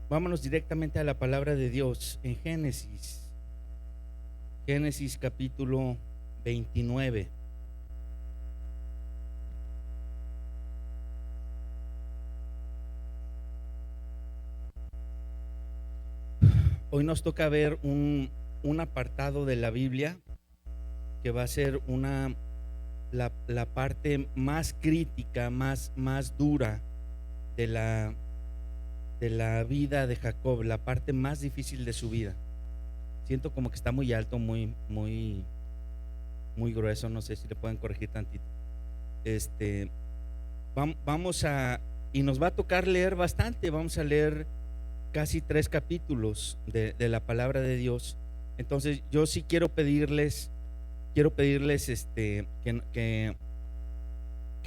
Vámonos directamente a la palabra de Dios en Génesis. Génesis capítulo 29. Hoy nos toca ver un apartado de la Biblia que va a ser la parte más crítica, más dura de la vida de Jacob, la parte más difícil de su vida. Siento como que está muy alto, muy grueso, no sé si le pueden corregir tantito. Este, vamos a, y nos va a tocar leer bastante, vamos a leer casi 3 capítulos de la palabra de Dios. Entonces yo sí quiero pedirles que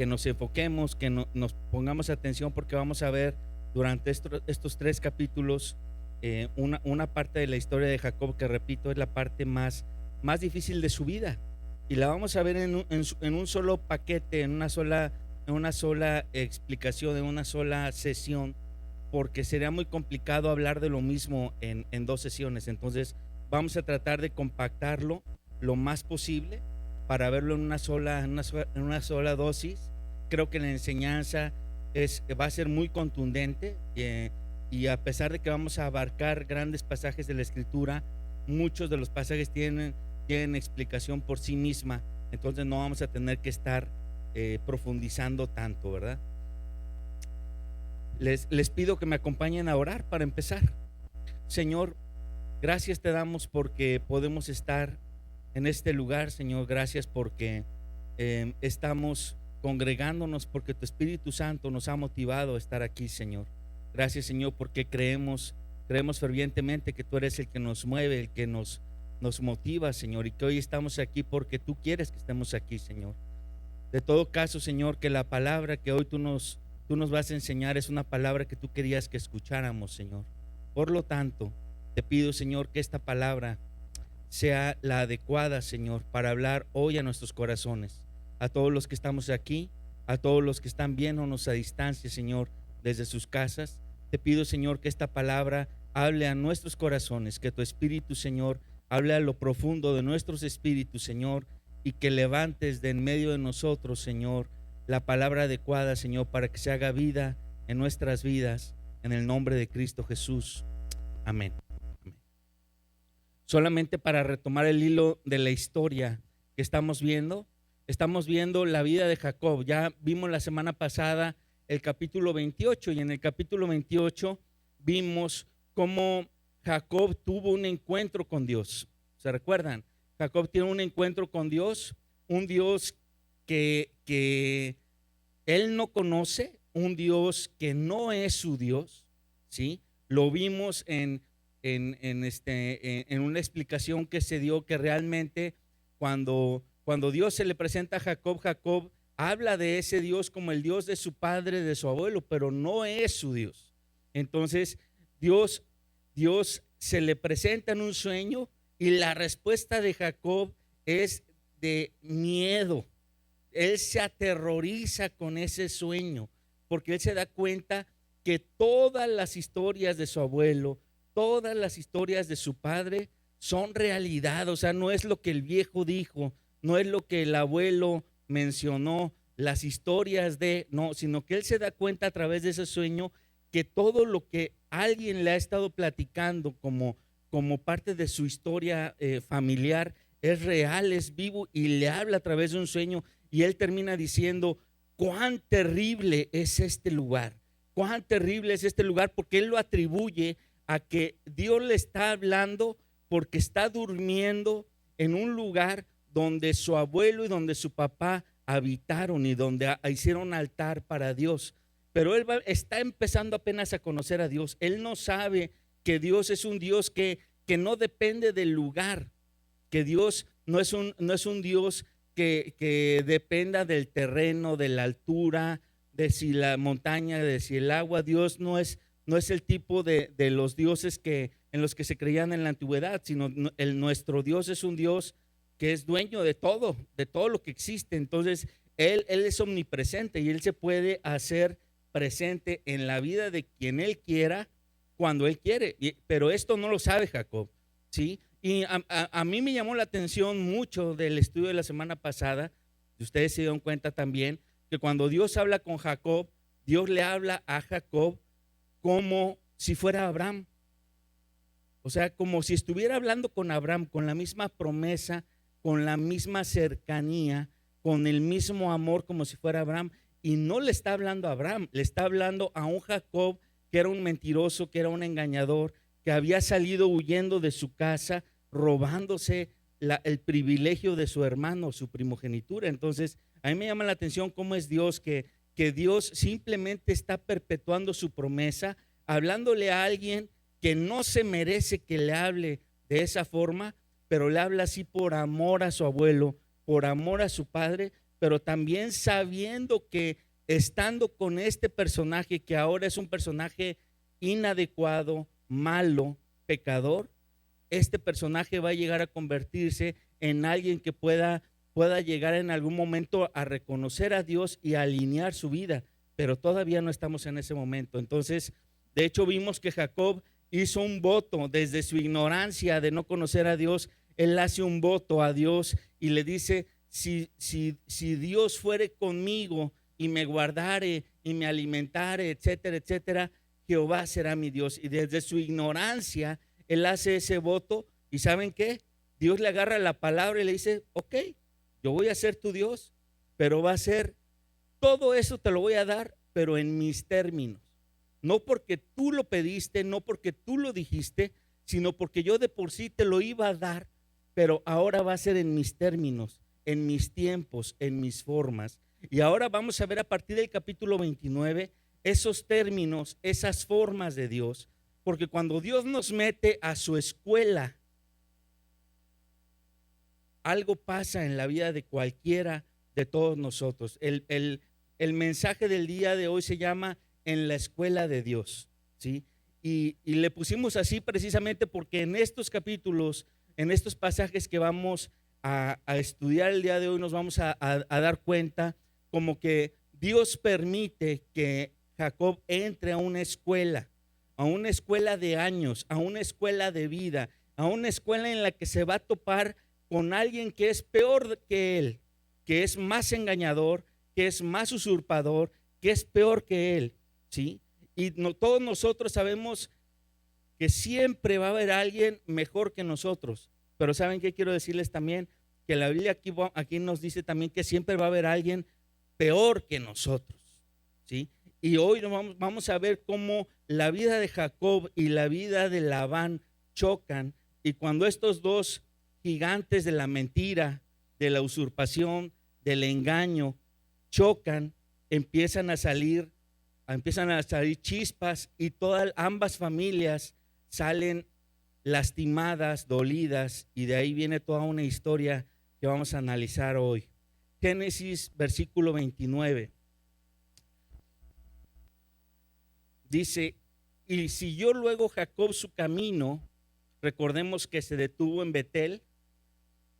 nos enfoquemos, que nos pongamos atención, porque vamos a ver durante estos 3 capítulos una parte de la historia de Jacob que, repito, es la parte más difícil de su vida, y la vamos a ver en un solo paquete, en una sola explicación, en una sola sesión, porque sería muy complicado hablar de lo mismo en 2 sesiones. Entonces vamos a tratar de compactarlo lo más posible para verlo en una sola dosis. Creo que la enseñanza va a ser muy contundente, y a pesar de que vamos a abarcar grandes pasajes de la Escritura, muchos de los pasajes tienen explicación por sí misma. Entonces no vamos a tener que estar profundizando tanto, ¿verdad? Les pido que me acompañen a orar para empezar. Señor, gracias te damos porque podemos estar en este lugar, Señor. Gracias porque estamos congregándonos, porque tu Espíritu Santo nos ha motivado a estar aquí, Señor. Gracias, Señor, porque creemos fervientemente que tú eres el que nos mueve, el que nos motiva, Señor, y que hoy estamos aquí porque tú quieres que estemos aquí, Señor. De todo caso, Señor, que la palabra que hoy tú nos vas a enseñar es una palabra que tú querías que escucháramos, Señor. Por lo tanto, te pido, Señor, que esta palabra sea la adecuada, Señor, para hablar hoy a nuestros corazones, a todos los que estamos aquí, a todos los que están viéndonos a distancia, Señor, desde sus casas. Te pido, Señor, que esta palabra hable a nuestros corazones, que tu Espíritu, Señor, hable a lo profundo de nuestros espíritus, Señor, y que levantes de en medio de nosotros, Señor, la palabra adecuada, Señor, para que se haga vida en nuestras vidas, en el nombre de Cristo Jesús. Amén. Solamente para retomar el hilo de la historia que estamos viendo la vida de Jacob. Ya vimos la semana pasada el capítulo 28, y en el capítulo 28 vimos cómo Jacob tuvo un encuentro con Dios. ¿Se recuerdan? Jacob tiene un encuentro con Dios, un Dios que él no conoce, un Dios que no es su Dios, ¿sí? Lo vimos en una explicación que se dio, que realmente cuando Dios se le presenta a Jacob, Jacob habla de ese Dios como el Dios de su padre, de su abuelo, pero no es su Dios. Entonces Dios se le presenta en un sueño, y la respuesta de Jacob es de miedo. Él se aterroriza con ese sueño, porque él se da cuenta que todas las historias de su abuelo, todas las historias de su padre son realidad. O sea, no es lo que el viejo dijo, no es lo que el abuelo mencionó, las historias no, sino que él se da cuenta a través de ese sueño que todo lo que alguien le ha estado platicando como parte de su historia familiar es real, es vivo, y le habla a través de un sueño. Y él termina diciendo: cuán terrible es este lugar, cuán terrible es este lugar, porque él lo atribuye a que Dios le está hablando porque está durmiendo en un lugar donde su abuelo y donde su papá habitaron, y donde hicieron altar para Dios. Pero él está empezando apenas a conocer a Dios. Él no sabe que Dios es un Dios que no depende del lugar, que Dios no es un Dios que dependa del terreno, de la altura, de si la montaña, de si el agua. Dios no es el tipo de los dioses en los que se creían en la antigüedad, sino nuestro Dios es un Dios que es dueño de todo lo que existe. Entonces él es omnipresente, y él se puede hacer presente en la vida de quien él quiera, cuando Él quiere. Pero esto no lo sabe Jacob, ¿sí? Y a mí me llamó la atención mucho del estudio de la semana pasada, y ustedes se dieron cuenta también, que cuando Dios habla con Jacob, Dios le habla a Jacob como si fuera Abraham. O sea, como si estuviera hablando con Abraham, con la misma promesa, con la misma cercanía, con el mismo amor, como si fuera Abraham. Y no le está hablando a Abraham, le está hablando a un Jacob que era un mentiroso, que era un engañador, que había salido huyendo de su casa, robándose el privilegio de su hermano, su primogenitura. Entonces, a mí me llama la atención cómo es Dios, que Dios simplemente está perpetuando su promesa, hablándole a alguien que no se merece que le hable de esa forma, pero le habla así por amor a su abuelo, por amor a su padre, pero también sabiendo que estando con este personaje, que ahora es un personaje inadecuado, malo, pecador, este personaje va a llegar a convertirse en alguien que pueda llegar en algún momento a reconocer a Dios y a alinear su vida, pero todavía no estamos en ese momento. Entonces, de hecho, vimos que Jacob hizo un voto desde su ignorancia de no conocer a Dios. Él hace un voto a Dios y le dice: si Dios fuere conmigo y me guardare y me alimentare, etcétera, etcétera, Jehová será mi Dios. Y desde su ignorancia, él hace ese voto. ¿Y saben qué? Dios le agarra la palabra y le dice: ok, yo voy a ser tu Dios, pero va a ser, todo eso te lo voy a dar, pero en mis términos. No porque tú lo pediste, no porque tú lo dijiste, sino porque yo de por sí te lo iba a dar, pero ahora va a ser en mis términos, en mis tiempos, en mis formas. Y ahora vamos a ver a partir del capítulo 29 esos términos, esas formas de Dios, porque cuando Dios nos mete a su escuela, algo pasa en la vida de cualquiera de todos nosotros. El mensaje del día de hoy se llama En la escuela de Dios, ¿sí? Y le pusimos así precisamente porque en estos capítulos, en estos pasajes que vamos a estudiar el día de hoy, nos vamos a dar cuenta como que Dios permite que Jacob entre a una escuela de años, a una escuela de vida, a una escuela en la que se va a topar con alguien que es peor que él, que es más engañador, que es más usurpador, que es peor que él, ¿sí? Y todos nosotros sabemos que siempre va a haber alguien mejor que nosotros, pero ¿saben qué quiero decirles también? Que la Biblia aquí nos dice también que siempre va a haber alguien peor que nosotros, ¿sí? Y hoy vamos a ver cómo la vida de Jacob y la vida de Labán chocan, y cuando estos dos gigantes de la mentira, de la usurpación, del engaño, chocan, empiezan a salir chispas, y ambas familias salen lastimadas, dolidas, y de ahí viene toda una historia que vamos a analizar hoy. Génesis versículo 29 dice: y siguió luego Jacob su camino. Recordemos que se detuvo en Betel,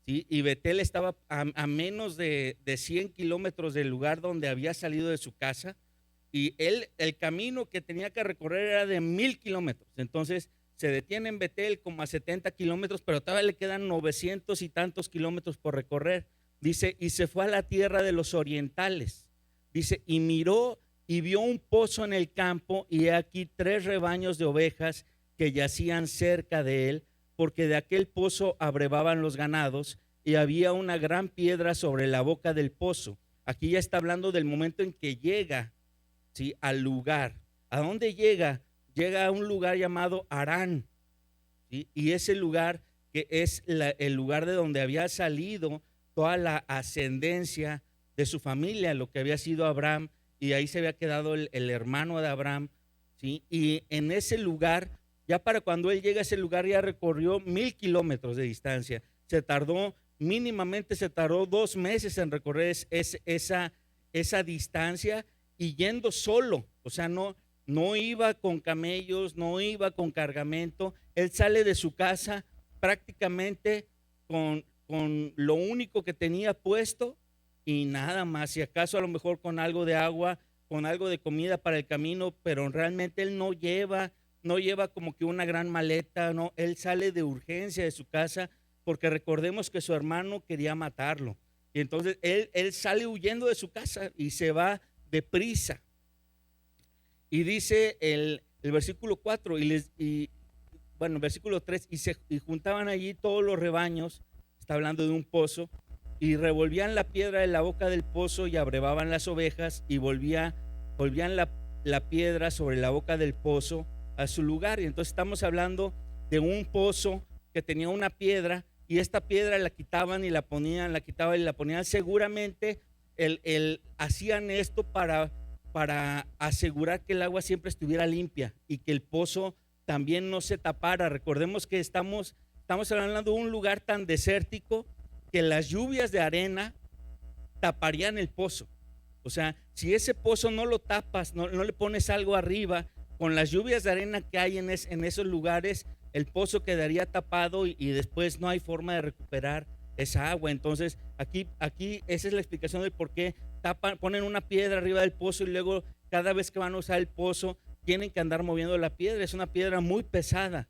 ¿sí? Y Betel estaba a menos de 100 kilómetros del lugar donde había salido de su casa, y el camino que tenía que recorrer era de 1000 kilómetros. Entonces se detiene en Betel como a 70 kilómetros, pero todavía le quedan 900 y tantos kilómetros por recorrer. Dice: y se fue a la tierra de los orientales. Dice: y miró y vio un pozo en el campo, y he aquí 3 rebaños de ovejas que yacían cerca de él, porque de aquel pozo abrevaban los ganados, y había una gran piedra sobre la boca del pozo. Aquí ya está hablando del momento en que llega, ¿sí?, al lugar. ¿A dónde llega? Llega a un lugar llamado Harán, ¿sí? Y ese lugar que es el lugar de donde había salido toda la ascendencia de su familia, lo que había sido Abraham, y ahí se había quedado el hermano de Abraham, ¿sí? Y en ese lugar, ya para cuando él llega a ese lugar, ya recorrió 1000 kilómetros de distancia. Mínimamente se tardó 2 meses en recorrer esa distancia, y yendo solo. O sea, no iba con camellos, no iba con cargamento. Él sale de su casa prácticamente con lo único que tenía puesto y nada más, si acaso a lo mejor con algo de agua, con algo de comida para el camino, pero realmente él no lleva no lleva como que una gran maleta, no, él sale de urgencia de su casa porque recordemos que su hermano quería matarlo. Y entonces él sale huyendo de su casa y se va deprisa. Y dice el versículo 4, bueno, el versículo 3, y juntaban allí todos los rebaños, está hablando de un pozo, y revolvían la piedra de la boca del pozo y abrevaban las ovejas y volvían la piedra sobre la boca del pozo a su lugar. Y entonces estamos hablando de un pozo que tenía una piedra y esta piedra la quitaban y la ponían, la quitaban y la ponían. Seguramente hacían esto para asegurar que el agua siempre estuviera limpia y que el pozo también no se tapara. Recordemos que estamos hablando de un lugar tan desértico que las lluvias de arena taparían el pozo. O sea, si ese pozo no lo tapas, no le pones algo arriba, con las lluvias de arena que hay en esos lugares, el pozo quedaría tapado y después no hay forma de recuperar esa agua. Entonces, aquí esa es la explicación del por qué ponen una piedra arriba del pozo y luego cada vez que van a usar el pozo tienen que andar moviendo la piedra. Es una piedra muy pesada.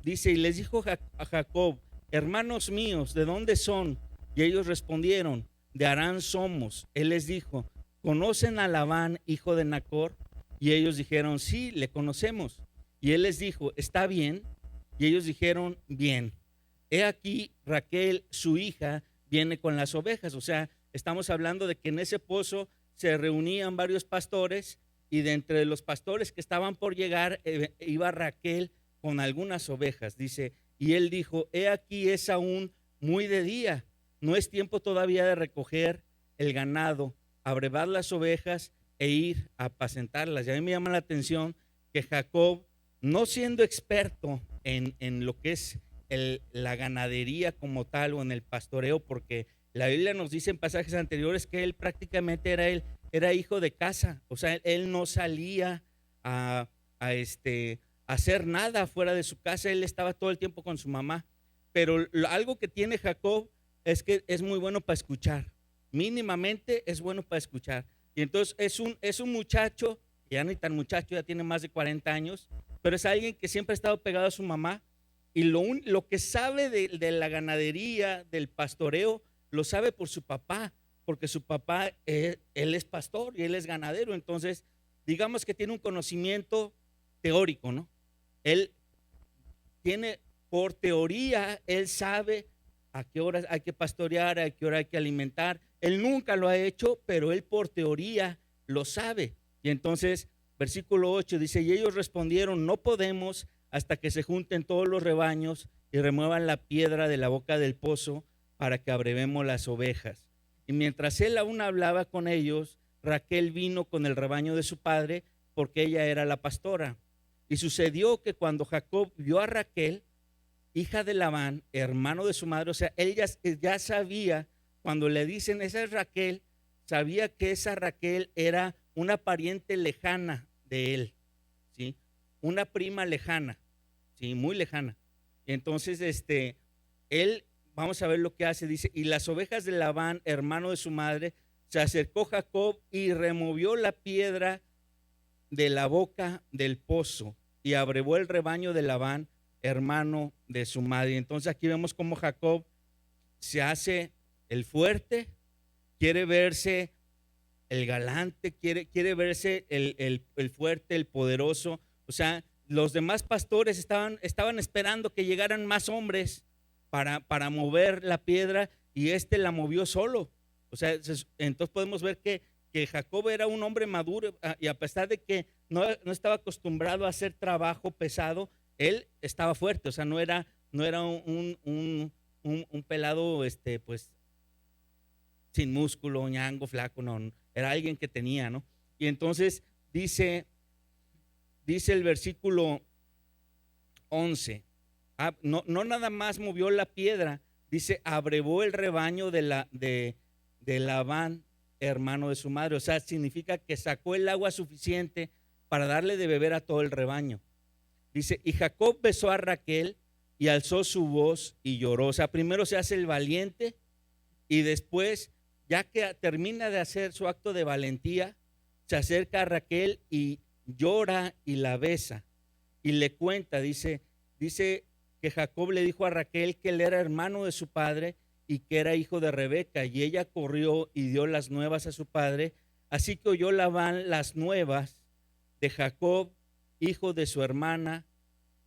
Dice, y les dijo a Jacob: hermanos míos, ¿de dónde son? Y ellos respondieron: de Harán somos. Él les dijo: ¿conocen a Labán, hijo de Nacor? Y ellos dijeron: sí, le conocemos. Y él les dijo: ¿está bien? Y ellos dijeron: bien. He aquí, Raquel, su hija, viene con las ovejas. O sea, estamos hablando de que en ese pozo se reunían varios pastores y de entre los pastores que estaban por llegar iba Raquel con algunas ovejas. Dice, y él dijo: he aquí, es aún muy de día, no es tiempo todavía de recoger el ganado, abrevar las ovejas e ir a apacentarlas. Y a mí me llama la atención que Jacob, no siendo experto en lo que es la ganadería como tal o en el pastoreo, porque la Biblia nos dice en pasajes anteriores que él prácticamente era hijo de casa. O sea, él no salía a hacer nada fuera de su casa, él estaba todo el tiempo con su mamá. Pero algo que tiene Jacob es que es muy bueno para escuchar, mínimamente es bueno para escuchar. Y entonces es un muchacho, ya ni tan muchacho, ya tiene más de 40 años, pero es alguien que siempre ha estado pegado a su mamá y lo que sabe de la ganadería, del pastoreo, lo sabe por su papá, porque su papá, él es pastor y él es ganadero. Entonces, digamos que tiene un conocimiento teórico, ¿no? Él tiene, por teoría, él sabe a qué horas hay que pastorear, a qué hora hay que alimentar. Él nunca lo ha hecho, pero él por teoría lo sabe. Y entonces, versículo 8 dice, y ellos respondieron: no podemos hasta que se junten todos los rebaños y remuevan la piedra de la boca del pozo para que abrevemos las ovejas. Y mientras él aún hablaba con ellos, Raquel vino con el rebaño de su padre, porque ella era la pastora. Y sucedió que cuando Jacob vio a Raquel, hija de Labán, hermano de su madre, o sea, él ya sabía, cuando le dicen esa es Raquel, sabía que esa Raquel era una pariente lejana de él, ¿sí? Una prima lejana, ¿sí? Muy lejana. Entonces, él, vamos a ver lo que hace, dice, y las ovejas de Labán, hermano de su madre, se acercó Jacob y removió la piedra de la boca del pozo y abrevó el rebaño de Labán, hermano de su madre. Entonces aquí vemos cómo Jacob se hace el fuerte, quiere verse el galante, quiere verse el fuerte, el poderoso. O sea, los demás pastores estaban esperando que llegaran más hombres para mover la piedra y la movió solo. O sea, entonces podemos ver que Jacob era un hombre maduro y a pesar de que no estaba acostumbrado a hacer trabajo pesado, él estaba fuerte. O sea, no era un pelado pues sin músculo, ñango, flaco, no, era alguien que tenía, ¿no? Y entonces dice el versículo 11, no nada más movió la piedra, dice, abrevó el rebaño de Labán, hermano de su madre. O sea, significa que sacó el agua suficiente para darle de beber a todo el rebaño. Dice, y Jacob besó a Raquel y alzó su voz y lloró. O sea, primero se hace el valiente y después, ya que termina de hacer su acto de valentía, se acerca a Raquel y llora y la besa. y le cuenta, dice que Jacob le dijo a Raquel que él era hermano de su padre y que era hijo de Rebeca, y ella corrió y dio las nuevas a su padre. Así que oyó Labán las nuevas de Jacob, hijo de su hermana,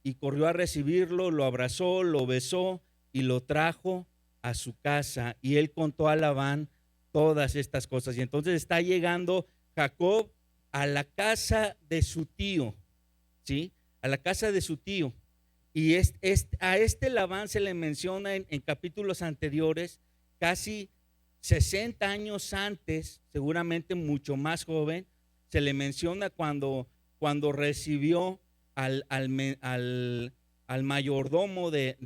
y corrió a recibirlo, lo abrazó, lo besó y lo trajo a su casa. Y él contó a Labán todas estas cosas. Y entonces está llegando Jacob a la casa de su tío, ¿sí? A la casa de su tío. Y a este Labán se le menciona en capítulos anteriores, casi 60 años antes, seguramente mucho más joven, se le menciona cuando recibió al mayordomo de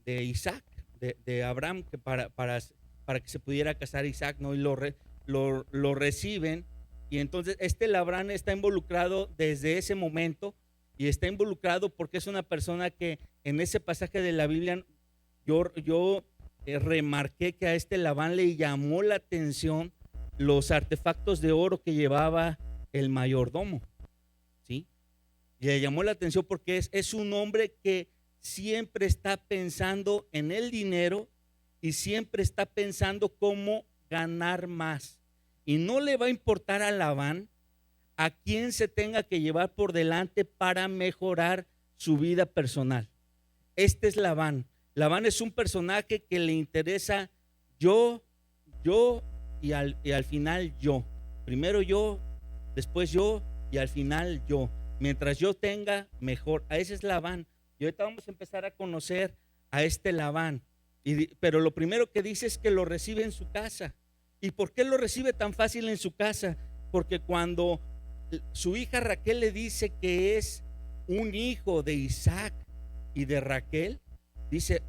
Isaac, de Abraham, que para que se pudiera casar Isaac, ¿no? Y lo reciben. Y entonces este Labán está involucrado desde ese momento, y está involucrado porque es una persona que en ese pasaje de la Biblia yo remarqué que a este Labán le llamó la atención los artefactos de oro que llevaba el mayordomo, ¿sí? Y le llamó la atención porque es un hombre que siempre está pensando en el dinero y siempre está pensando cómo ganar más. Y no le va a importar a Labán a quien se tenga que llevar por delante para mejorar su vida personal. Este es Labán. Labán es un personaje que le interesa yo y al final yo. Primero yo, después yo y al final yo. Mientras yo tenga, mejor. A ese es Labán. Y ahorita vamos a empezar a conocer a este Labán. Pero lo primero que dice es que lo recibe en su casa. ¿Y por qué lo recibe tan fácil en su casa? Porque cuando su hija Raquel le dice que es un hijo de Isaac y de Raquel, dice,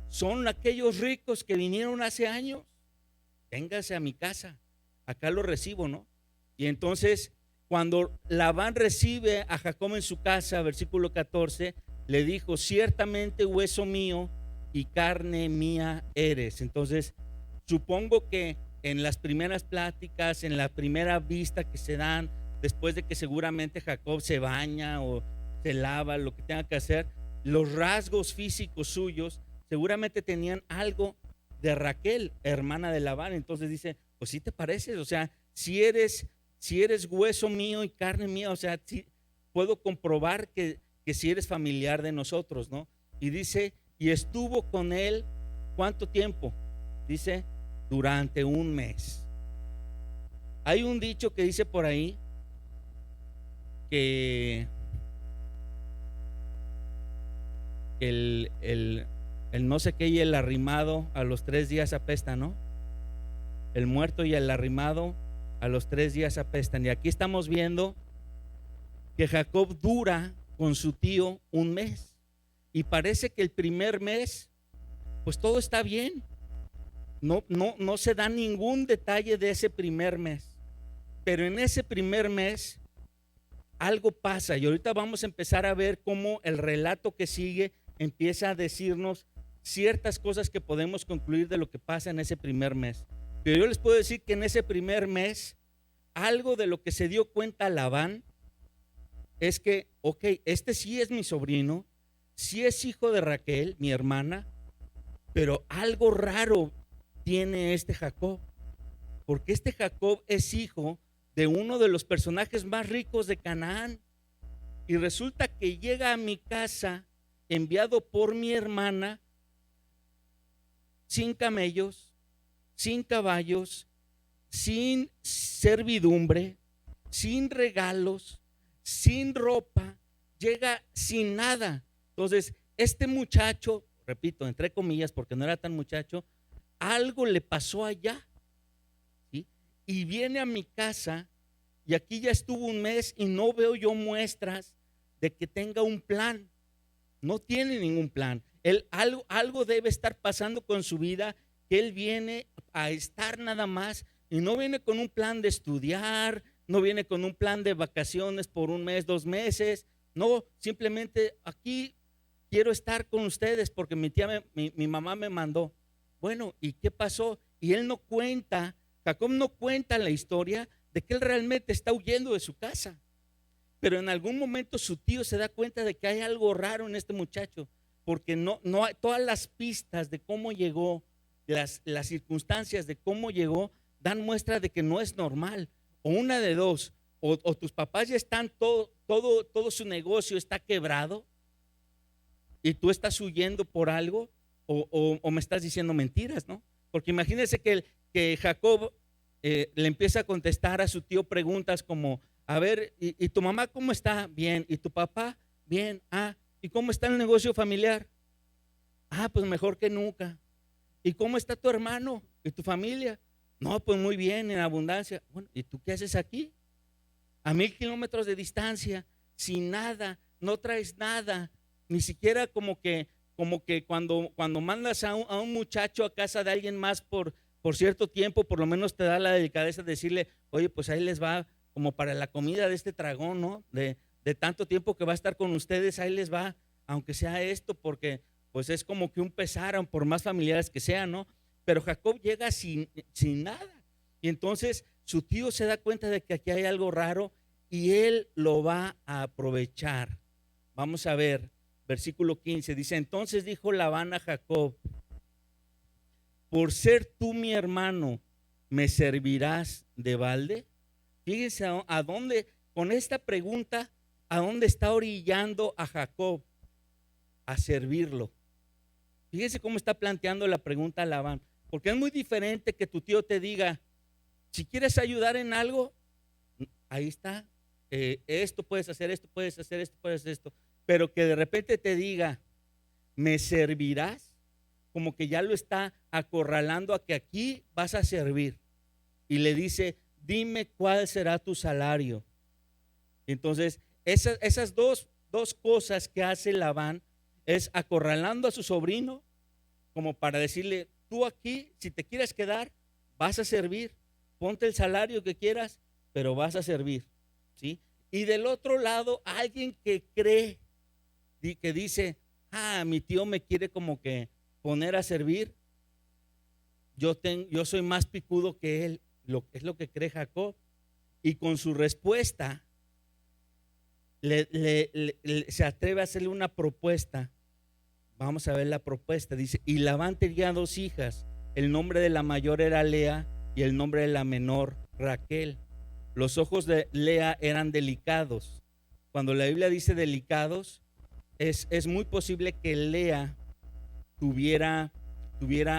son aquellos ricos que vinieron hace años, véngase a mi casa, acá lo recibo, ¿no? Y entonces cuando Labán recibe a Jacob en su casa, versículo 14, le dijo, ciertamente hueso mío y carne mía eres. Entonces supongo que en las primeras pláticas, en la primera vista que se dan, después de que seguramente Jacob se baña o se lava, lo que tenga que hacer, los rasgos físicos suyos seguramente tenían algo de Raquel, hermana de Labán. Entonces dice, pues sí te pareces, o sea, si eres hueso mío y carne mía, o sea, sí, puedo comprobar que si eres familiar de nosotros, ¿no? Y dice, y estuvo con él, ¿cuánto tiempo? Dice, durante un mes. Hay un dicho que dice por ahí que el no sé qué y el arrimado a los 3 días apesta, ¿no? El muerto y el arrimado a los 3 días apestan. Y aquí estamos viendo que Jacob dura con su tío un mes. Y parece que el primer mes, pues todo está bien. No se da ningún detalle de ese primer mes. Pero en ese primer mes algo pasa. Y ahorita vamos a empezar a ver cómo el relato que sigue empieza a decirnos ciertas cosas que podemos concluir de lo que pasa en ese primer mes. Pero yo les puedo decir que en ese primer mes, algo de lo que se dio cuenta Labán es que, ok, este sí es mi sobrino, sí es hijo de Raquel, mi hermana, pero algo raro tiene este Jacob, porque este Jacob es hijo de uno de los personajes más ricos de Canaán, y resulta que llega a mi casa enviado por mi hermana sin camellos, sin caballos, sin servidumbre, sin regalos, sin ropa, llega sin nada. Entonces, este muchacho, repito, entre comillas, porque no era tan muchacho, algo le pasó allá, ¿sí? Y viene a mi casa, y aquí ya estuvo un mes y no veo yo muestras de que tenga un plan. No tiene ningún plan. Algo debe estar pasando con su vida, que él viene a estar nada más, y no viene con un plan de estudiar, no viene con un plan de vacaciones por un mes, 2 meses. No, simplemente aquí quiero estar con ustedes porque mi mamá me mandó. Bueno, ¿y qué pasó? Y él no cuenta, Jacob no cuenta la historia de que él realmente está huyendo de su casa. Pero en algún momento su tío se da cuenta de que hay algo raro en este muchacho, porque no hay todas las pistas de cómo llegó, las circunstancias de cómo llegó, dan muestra de que no es normal. O una de dos, o tus papás ya están, todo su negocio está quebrado y tú estás huyendo por algo, o me estás diciendo mentiras, ¿no? Porque imagínense que Jacob le empieza a contestar a su tío preguntas como, a ver, ¿y tu mamá cómo está? Bien. ¿Y tu papá? Bien. Ah, ¿y cómo está el negocio familiar? Ah, pues mejor que nunca. ¿Y cómo está tu hermano y tu familia? No, pues muy bien, en abundancia. Bueno, ¿y tú qué haces aquí? A 1000 kilómetros de distancia, sin nada, no traes nada, ni siquiera como que cuando mandas a un muchacho a casa de alguien más por cierto tiempo, por lo menos te da la delicadeza de decirle, oye, pues ahí les va como para la comida de este tragón, ¿no? De tanto tiempo que va a estar con ustedes, ahí les va, aunque sea esto, porque pues es como que un pesar, por más familiares que sean, ¿no? Pero Jacob llega sin nada. Y entonces su tío se da cuenta de que aquí hay algo raro y él lo va a aprovechar. Vamos a ver, versículo 15, dice, entonces dijo Labán a Jacob, por ser tú mi hermano, ¿me servirás de balde? Fíjense a dónde, con esta pregunta, a dónde está orillando a Jacob a servirlo. Fíjense cómo está planteando la pregunta a Labán, porque es muy diferente que tu tío te diga, si quieres ayudar en algo, ahí está, esto puedes hacer, esto puedes hacer, esto puedes hacer esto, pero que de repente te diga, ¿me servirás? Como que ya lo está acorralando a que aquí vas a servir. Y le dice, dime cuál será tu salario. Entonces, esas dos cosas que hace Labán es acorralando a su sobrino, como para decirle, tú aquí, si te quieres quedar, vas a servir, ponte el salario que quieras, pero vas a servir, ¿sí? Y del otro lado, alguien que cree, que dice, mi tío me quiere como que poner a servir, yo soy más picudo que él, es lo que cree Jacob. Y con su respuesta, se atreve a hacerle una propuesta. Vamos a ver la propuesta. Dice, y Labán tenía 2 hijas. El nombre de la mayor era Lea y el nombre de la menor Raquel. Los ojos de Lea eran delicados. Cuando la Biblia dice delicados, es muy posible que Lea tuviera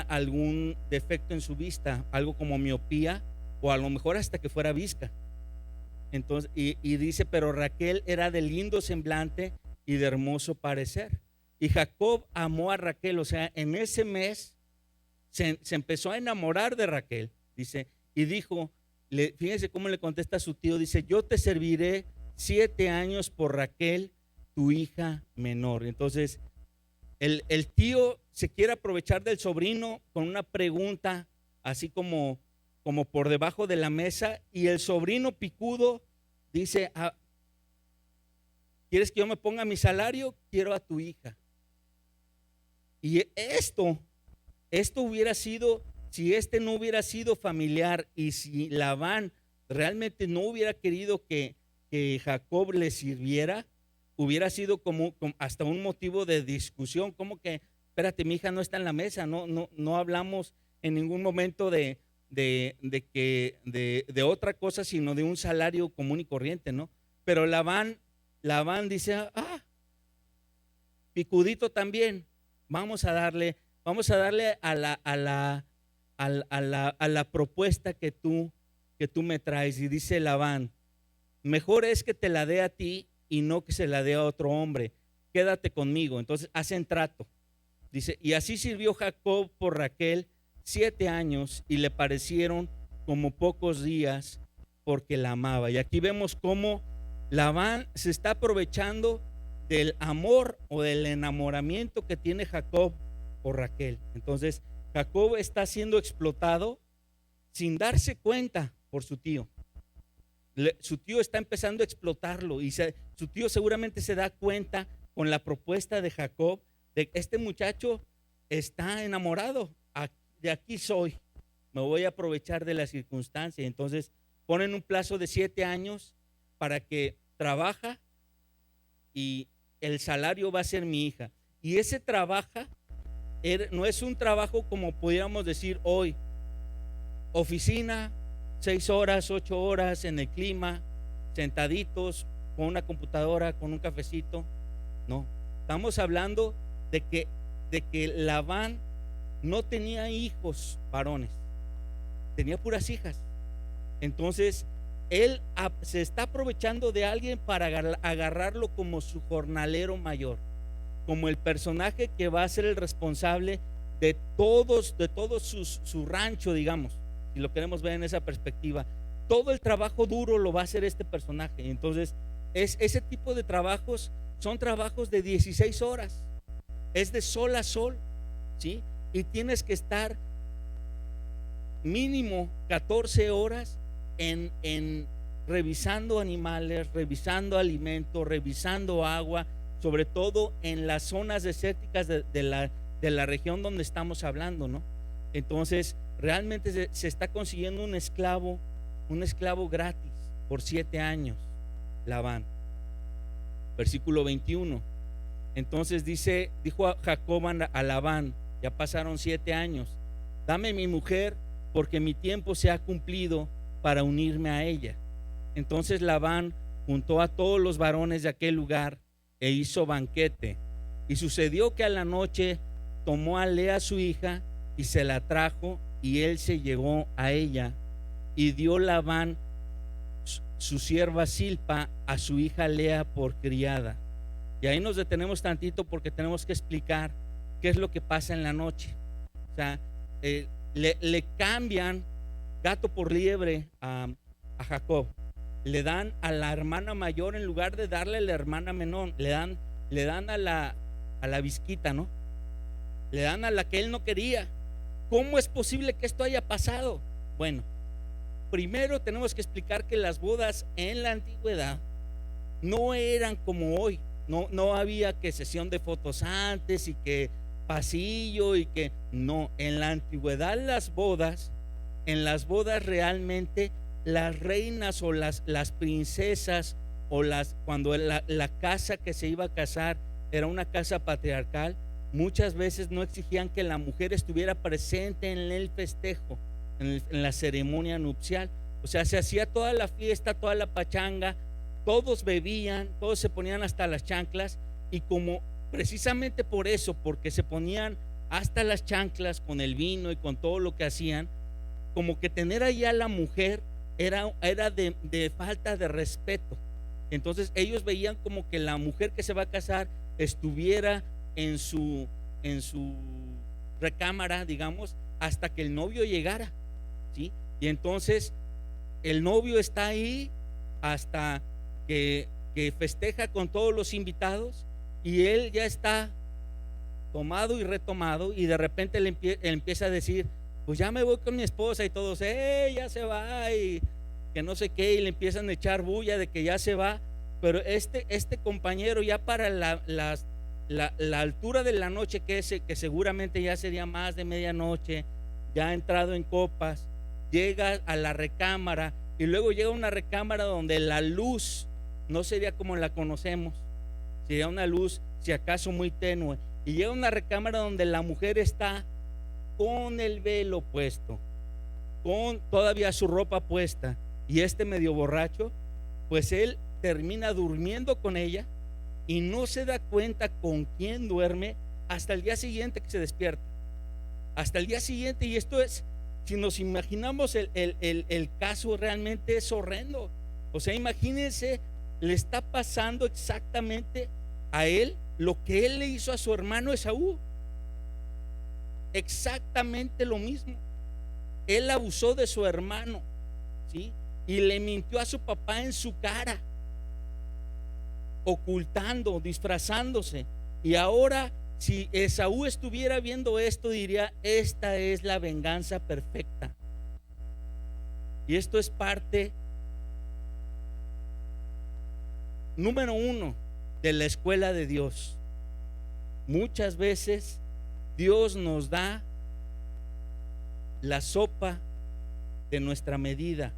algún defecto en su vista, algo como miopía, o a lo mejor hasta que fuera visca. Entonces, y dice, pero Raquel era de lindo semblante y de hermoso parecer. Y Jacob amó a Raquel, o sea, en ese mes se empezó a enamorar de Raquel, dice, y dijo, fíjense cómo le contesta a su tío, dice, yo te serviré 7 años por Raquel, tu hija menor. Entonces, el tío se quiere aprovechar del sobrino con una pregunta así como por debajo de la mesa, y el sobrino picudo dice, ¿quieres que yo me ponga mi salario? Quiero a tu hija. Y esto hubiera sido, si no hubiera sido familiar y si Labán realmente no hubiera querido que Jacob le sirviera, hubiera sido como hasta un motivo de discusión, como que, espérate, mi hija no está en la mesa, no hablamos en ningún momento de otra cosa, sino de un salario común y corriente, ¿no? Pero Labán dice, picudito también, vamos a darle a la propuesta que tú me traes. Y dice Labán, mejor es que te la dé a ti y no que se la dé a otro hombre, quédate conmigo. Entonces hacen trato, dice, y así sirvió Jacob por Raquel 7 años y le parecieron como pocos días porque la amaba. Y aquí vemos cómo Labán se está aprovechando del amor o del enamoramiento que tiene Jacob por Raquel. Entonces Jacob está siendo explotado sin darse cuenta por su tío. Su tío está empezando a explotarlo y su tío seguramente se da cuenta con la propuesta de Jacob de que este muchacho está enamorado. De aquí soy, me voy a aprovechar de la circunstancia. Entonces ponen un plazo de 7 años para que trabaja y el salario va a ser mi hija. Y ese trabaja no es un trabajo como pudiéramos decir hoy, oficina, 6 horas, 8 horas en el clima, sentaditos con una computadora, con un cafecito. No, estamos hablando de que Labán no tenía hijos varones, tenía puras hijas. Entonces él se está aprovechando de alguien para agarrarlo como su jornalero mayor, como el personaje que va a ser el responsable de todo su rancho, digamos, si lo queremos ver en esa perspectiva. Todo el trabajo duro lo va a hacer este personaje. Entonces ese tipo de trabajos son trabajos de 16 horas, es de sol a sol, ¿sí? Y tienes que estar mínimo 14 horas en revisando animales, revisando alimentos, revisando agua, sobre todo en las zonas desérticas de la región donde estamos hablando, ¿no? Entonces realmente se está consiguiendo un esclavo gratis por 7 años, Labán. Versículo 21. Entonces dijo Jacob a Labán: ya pasaron 7 años, dame mi mujer, porque mi tiempo se ha cumplido para unirme a ella. Entonces Labán juntó a todos los varones de aquel lugar e hizo banquete. Y sucedió que a la noche tomó a Lea su hija y se la trajo, y él se llegó a ella, y dio Labán su sierva Silpa a su hija Lea por criada. Y ahí nos detenemos tantito porque tenemos que explicar qué es lo que pasa en la noche. O sea, le cambian gato por liebre a Jacob. Le dan a la hermana mayor en lugar de darle a la hermana menor. Le dan a la visquita, ¿no? Le dan a la que él no quería. ¿Cómo es posible que esto haya pasado? Bueno, primero tenemos que explicar que las bodas en la antigüedad no eran como hoy. No había que sesión de fotos antes y que pasillo y que no. En la antigüedad en las bodas realmente las reinas o las princesas o cuando la casa que se iba a casar era una casa patriarcal, muchas veces no exigían que la mujer estuviera presente en el festejo, en la ceremonia nupcial. O sea, se hacía toda la fiesta, toda la pachanga, todos bebían, todos se ponían hasta las chanclas, y como precisamente por eso, porque se ponían hasta las chanclas con el vino y con todo lo que hacían, como que tener allá a la mujer era de falta de respeto. Entonces ellos veían como que la mujer que se va a casar estuviera en su recámara, digamos, hasta que el novio llegara, ¿sí? Y entonces el novio está ahí hasta que festeja con todos los invitados, y él ya está tomado y retomado, y de repente él empieza a decir: pues ya me voy con mi esposa, y todos, ya se va, y que no sé qué, y le empiezan a echar bulla de que ya se va. Pero este compañero ya para la altura de la noche, que seguramente ya sería más de medianoche, ya ha entrado en copas, llega a la recámara, y luego llega a una recámara donde la luz no sería como la conocemos, sería una luz si acaso muy tenue, y llega a una recámara donde la mujer está con el velo puesto, con todavía su ropa puesta, y medio borracho, pues él termina durmiendo con ella y no se da cuenta con quién duerme hasta el día siguiente que se despierta, hasta el día siguiente. Y esto es, si nos imaginamos el caso, realmente es horrendo. O sea, imagínense, le está pasando exactamente a él lo que él le hizo a su hermano Esaú, exactamente lo mismo. Él abusó de su hermano, ¿sí? Y le mintió a su papá en su cara, ocultando, disfrazándose. Y ahora, si Esaú estuviera viendo esto, diría: esta es la venganza perfecta. Y esto es parte número 1 de la escuela de Dios. Muchas veces Dios nos da la sopa de nuestra medida,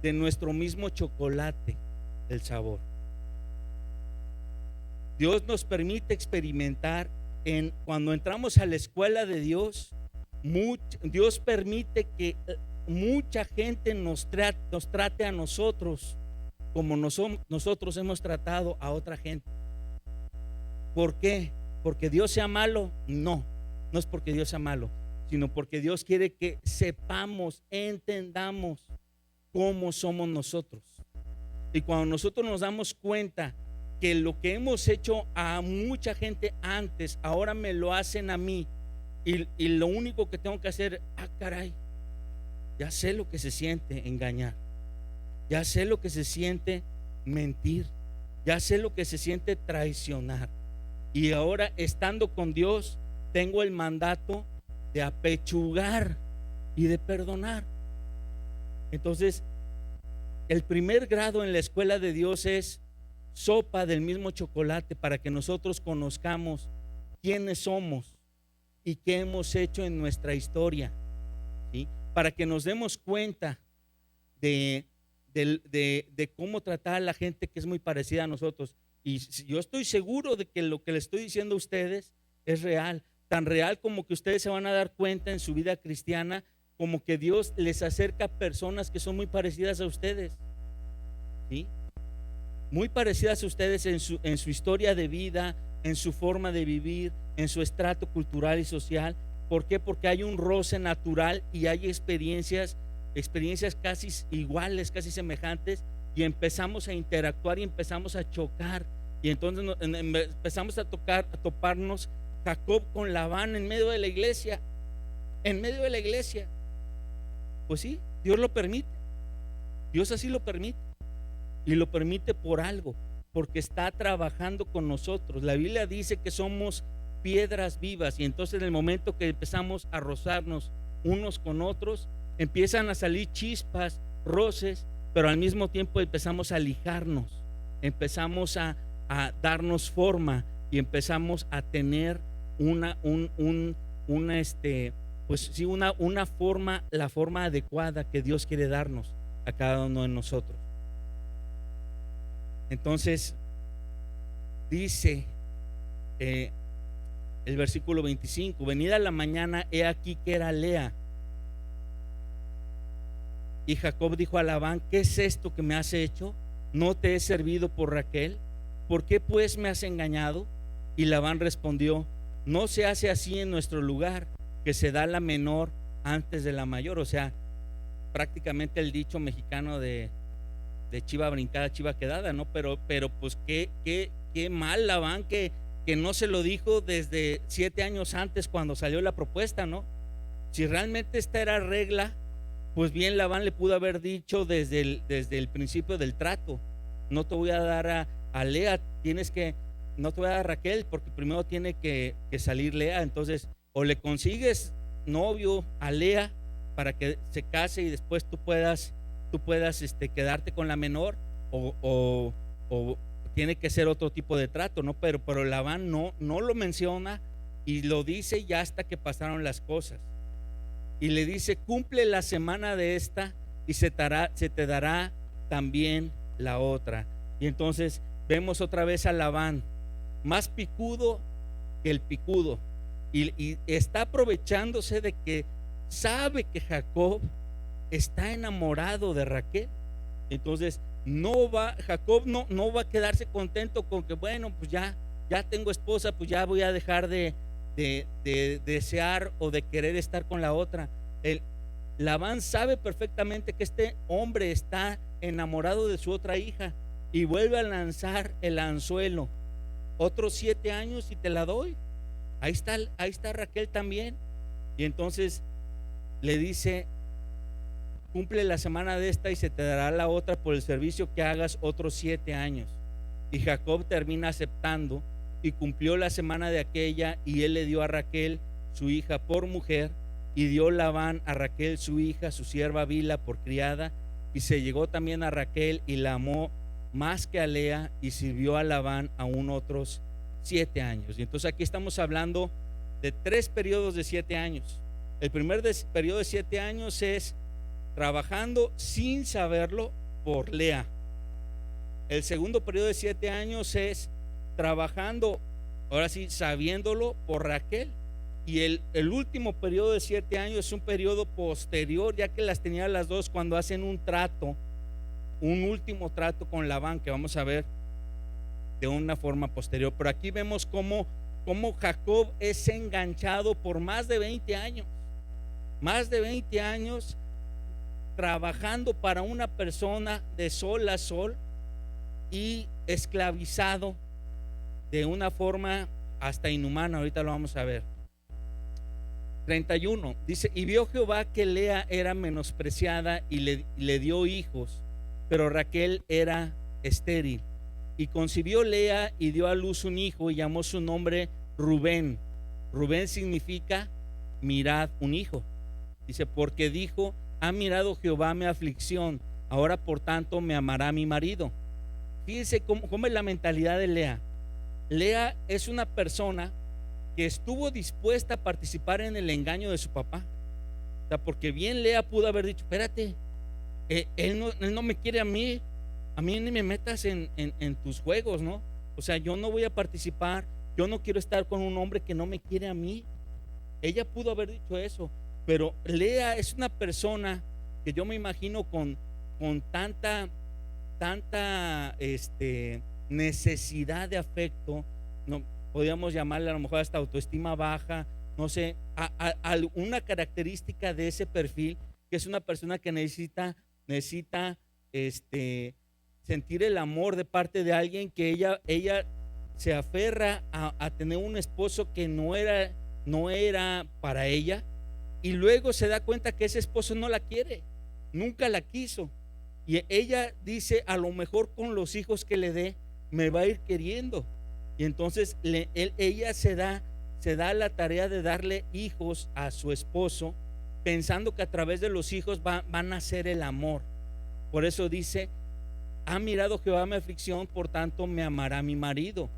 de nuestro mismo chocolate. el sabor. Dios nos permite experimentar cuando entramos a la escuela de Dios. Dios permite que mucha gente nos trate a nosotros como nosotros hemos tratado a otra gente. ¿Por qué? ¿Porque Dios sea malo? No, no es porque Dios sea malo, sino porque Dios quiere que sepamos, entendamos cómo somos nosotros. Y cuando nosotros nos damos cuenta que lo que hemos hecho a mucha gente antes, ahora me lo hacen a mí, y lo único que tengo que hacer, caray, ya sé lo que se siente engañar, ya sé lo que se siente mentir, ya sé lo que se siente traicionar. Y ahora, estando con Dios, tengo el mandato de apechugar y de perdonar. Entonces, el primer grado en la escuela de Dios es sopa del mismo chocolate, para que nosotros conozcamos quiénes somos y qué hemos hecho en nuestra historia, ¿sí? Para que nos demos cuenta de cómo tratar a la gente que es muy parecida a nosotros. Y yo estoy seguro de que lo que le estoy diciendo a ustedes es real, tan real como que ustedes se van a dar cuenta en su vida cristiana, como que Dios les acerca a personas que son muy parecidas a ustedes, ¿sí? Muy parecidas a ustedes en su historia de vida, en su forma de vivir, en su estrato cultural y social. ¿Por qué? Porque hay un roce natural y hay experiencias casi iguales, casi semejantes, y empezamos a interactuar y empezamos a chocar, y entonces empezamos a toparnos Jacob con Labán en medio de la iglesia, Pues sí, Dios lo permite, Dios así lo permite, y lo permite por algo, porque está trabajando con nosotros. La Biblia dice que somos piedras vivas, y entonces en el momento que empezamos a rozarnos unos con otros, empiezan a salir chispas, roces, pero al mismo tiempo empezamos a lijarnos, empezamos a darnos forma, y empezamos a tener una forma, la forma adecuada que Dios quiere darnos a cada uno de nosotros. Entonces dice el versículo 25: venida la mañana, he aquí que era Lea. Y Jacob dijo a Labán: ¿qué es esto que me has hecho? ¿No te he servido por Raquel? ¿Por qué pues me has engañado? Y Labán respondió: no se hace así en nuestro lugar, que se da la menor antes de la mayor. O sea, prácticamente el dicho mexicano de chiva brincada, chiva quedada, ¿no? Pero pues qué mal Labán que no se lo dijo desde 7 años antes, cuando salió la propuesta, ¿no? Si realmente esta era regla, pues bien Labán le pudo haber dicho desde el principio del trato: no te voy a dar a Lea, no te voy a dar a Raquel, porque primero tiene que salir Lea. Entonces, o le consigues novio a Lea para que se case y después tú puedas quedarte con la menor, o tiene que ser otro tipo de trato, ¿no? Pero Labán no lo menciona, y lo dice ya hasta que pasaron las cosas, y le dice: cumple la semana de esta y se te dará también la otra. Y entonces vemos otra vez a Labán, más picudo que el picudo, y está aprovechándose de que sabe que Jacob está enamorado de Raquel. Entonces Jacob no va a quedarse contento con que, bueno, pues ya tengo esposa, pues ya voy a dejar de desear o de querer estar con la otra. Labán sabe perfectamente que este hombre está enamorado de su otra hija, y vuelve a lanzar el anzuelo: otros 7 años y te la doy. Ahí está Raquel también. Y entonces le dice: cumple la semana de esta y se te dará la otra por el servicio que hagas otros 7 años. Y Jacob termina aceptando, y cumplió la semana de aquella, y él le dio a Raquel su hija por mujer, y dio Labán a Raquel su hija, su sierva Bila, por criada, y se llegó también a Raquel y la amó más que a Lea, y sirvió a Labán aún otros 7 años. Y entonces aquí estamos hablando de 3 periodos de 7 años. El primer periodo de 7 años es trabajando sin saberlo por Lea. El segundo periodo de 7 años es trabajando, ahora sí, sabiéndolo por Raquel. Y el último periodo de 7 años es un periodo posterior, ya que las tenía las dos cuando hacen un trato, un último trato con Labán, que vamos a ver de una forma posterior. Pero aquí vemos cómo Jacob es enganchado por más de 20 años, más de 20 años trabajando para una persona de sol a sol y esclavizado de una forma hasta inhumana. Ahorita lo vamos a ver. 31 dice: y vio Jehová que Lea era menospreciada y le dio hijos, pero Raquel era estéril. Y concibió Lea y dio a luz un hijo y llamó su nombre Rubén. Rubén significa mirad un hijo. Dice: porque dijo: ha mirado Jehová mi aflicción, ahora por tanto me amará mi marido. Fíjense cómo es la mentalidad de Lea. Lea es una persona que estuvo dispuesta a participar en el engaño de su papá. O sea, porque bien Lea pudo haber dicho: espérate, él no me quiere a mí ni me metas en tus juegos, ¿no? O sea, yo no voy a participar, yo no quiero estar con un hombre que no me quiere a mí. Ella pudo haber dicho eso, pero Lea es una persona que yo me imagino con tanta necesidad de afecto, no podríamos llamarle a lo mejor hasta autoestima baja, no sé, una característica de ese perfil, que es una persona que necesita sentir el amor de parte de alguien, que ella se aferra a tener un esposo que no era para ella, y luego se da cuenta que ese esposo no la quiere, nunca la quiso, y ella dice: a lo mejor con los hijos que le dé me va a ir queriendo. Y entonces ella se da la tarea de darle hijos a su esposo, pensando que a través de los hijos va a nacer el amor. Por eso dice: ha mirado Jehová mi aflicción, por tanto me amará mi marido.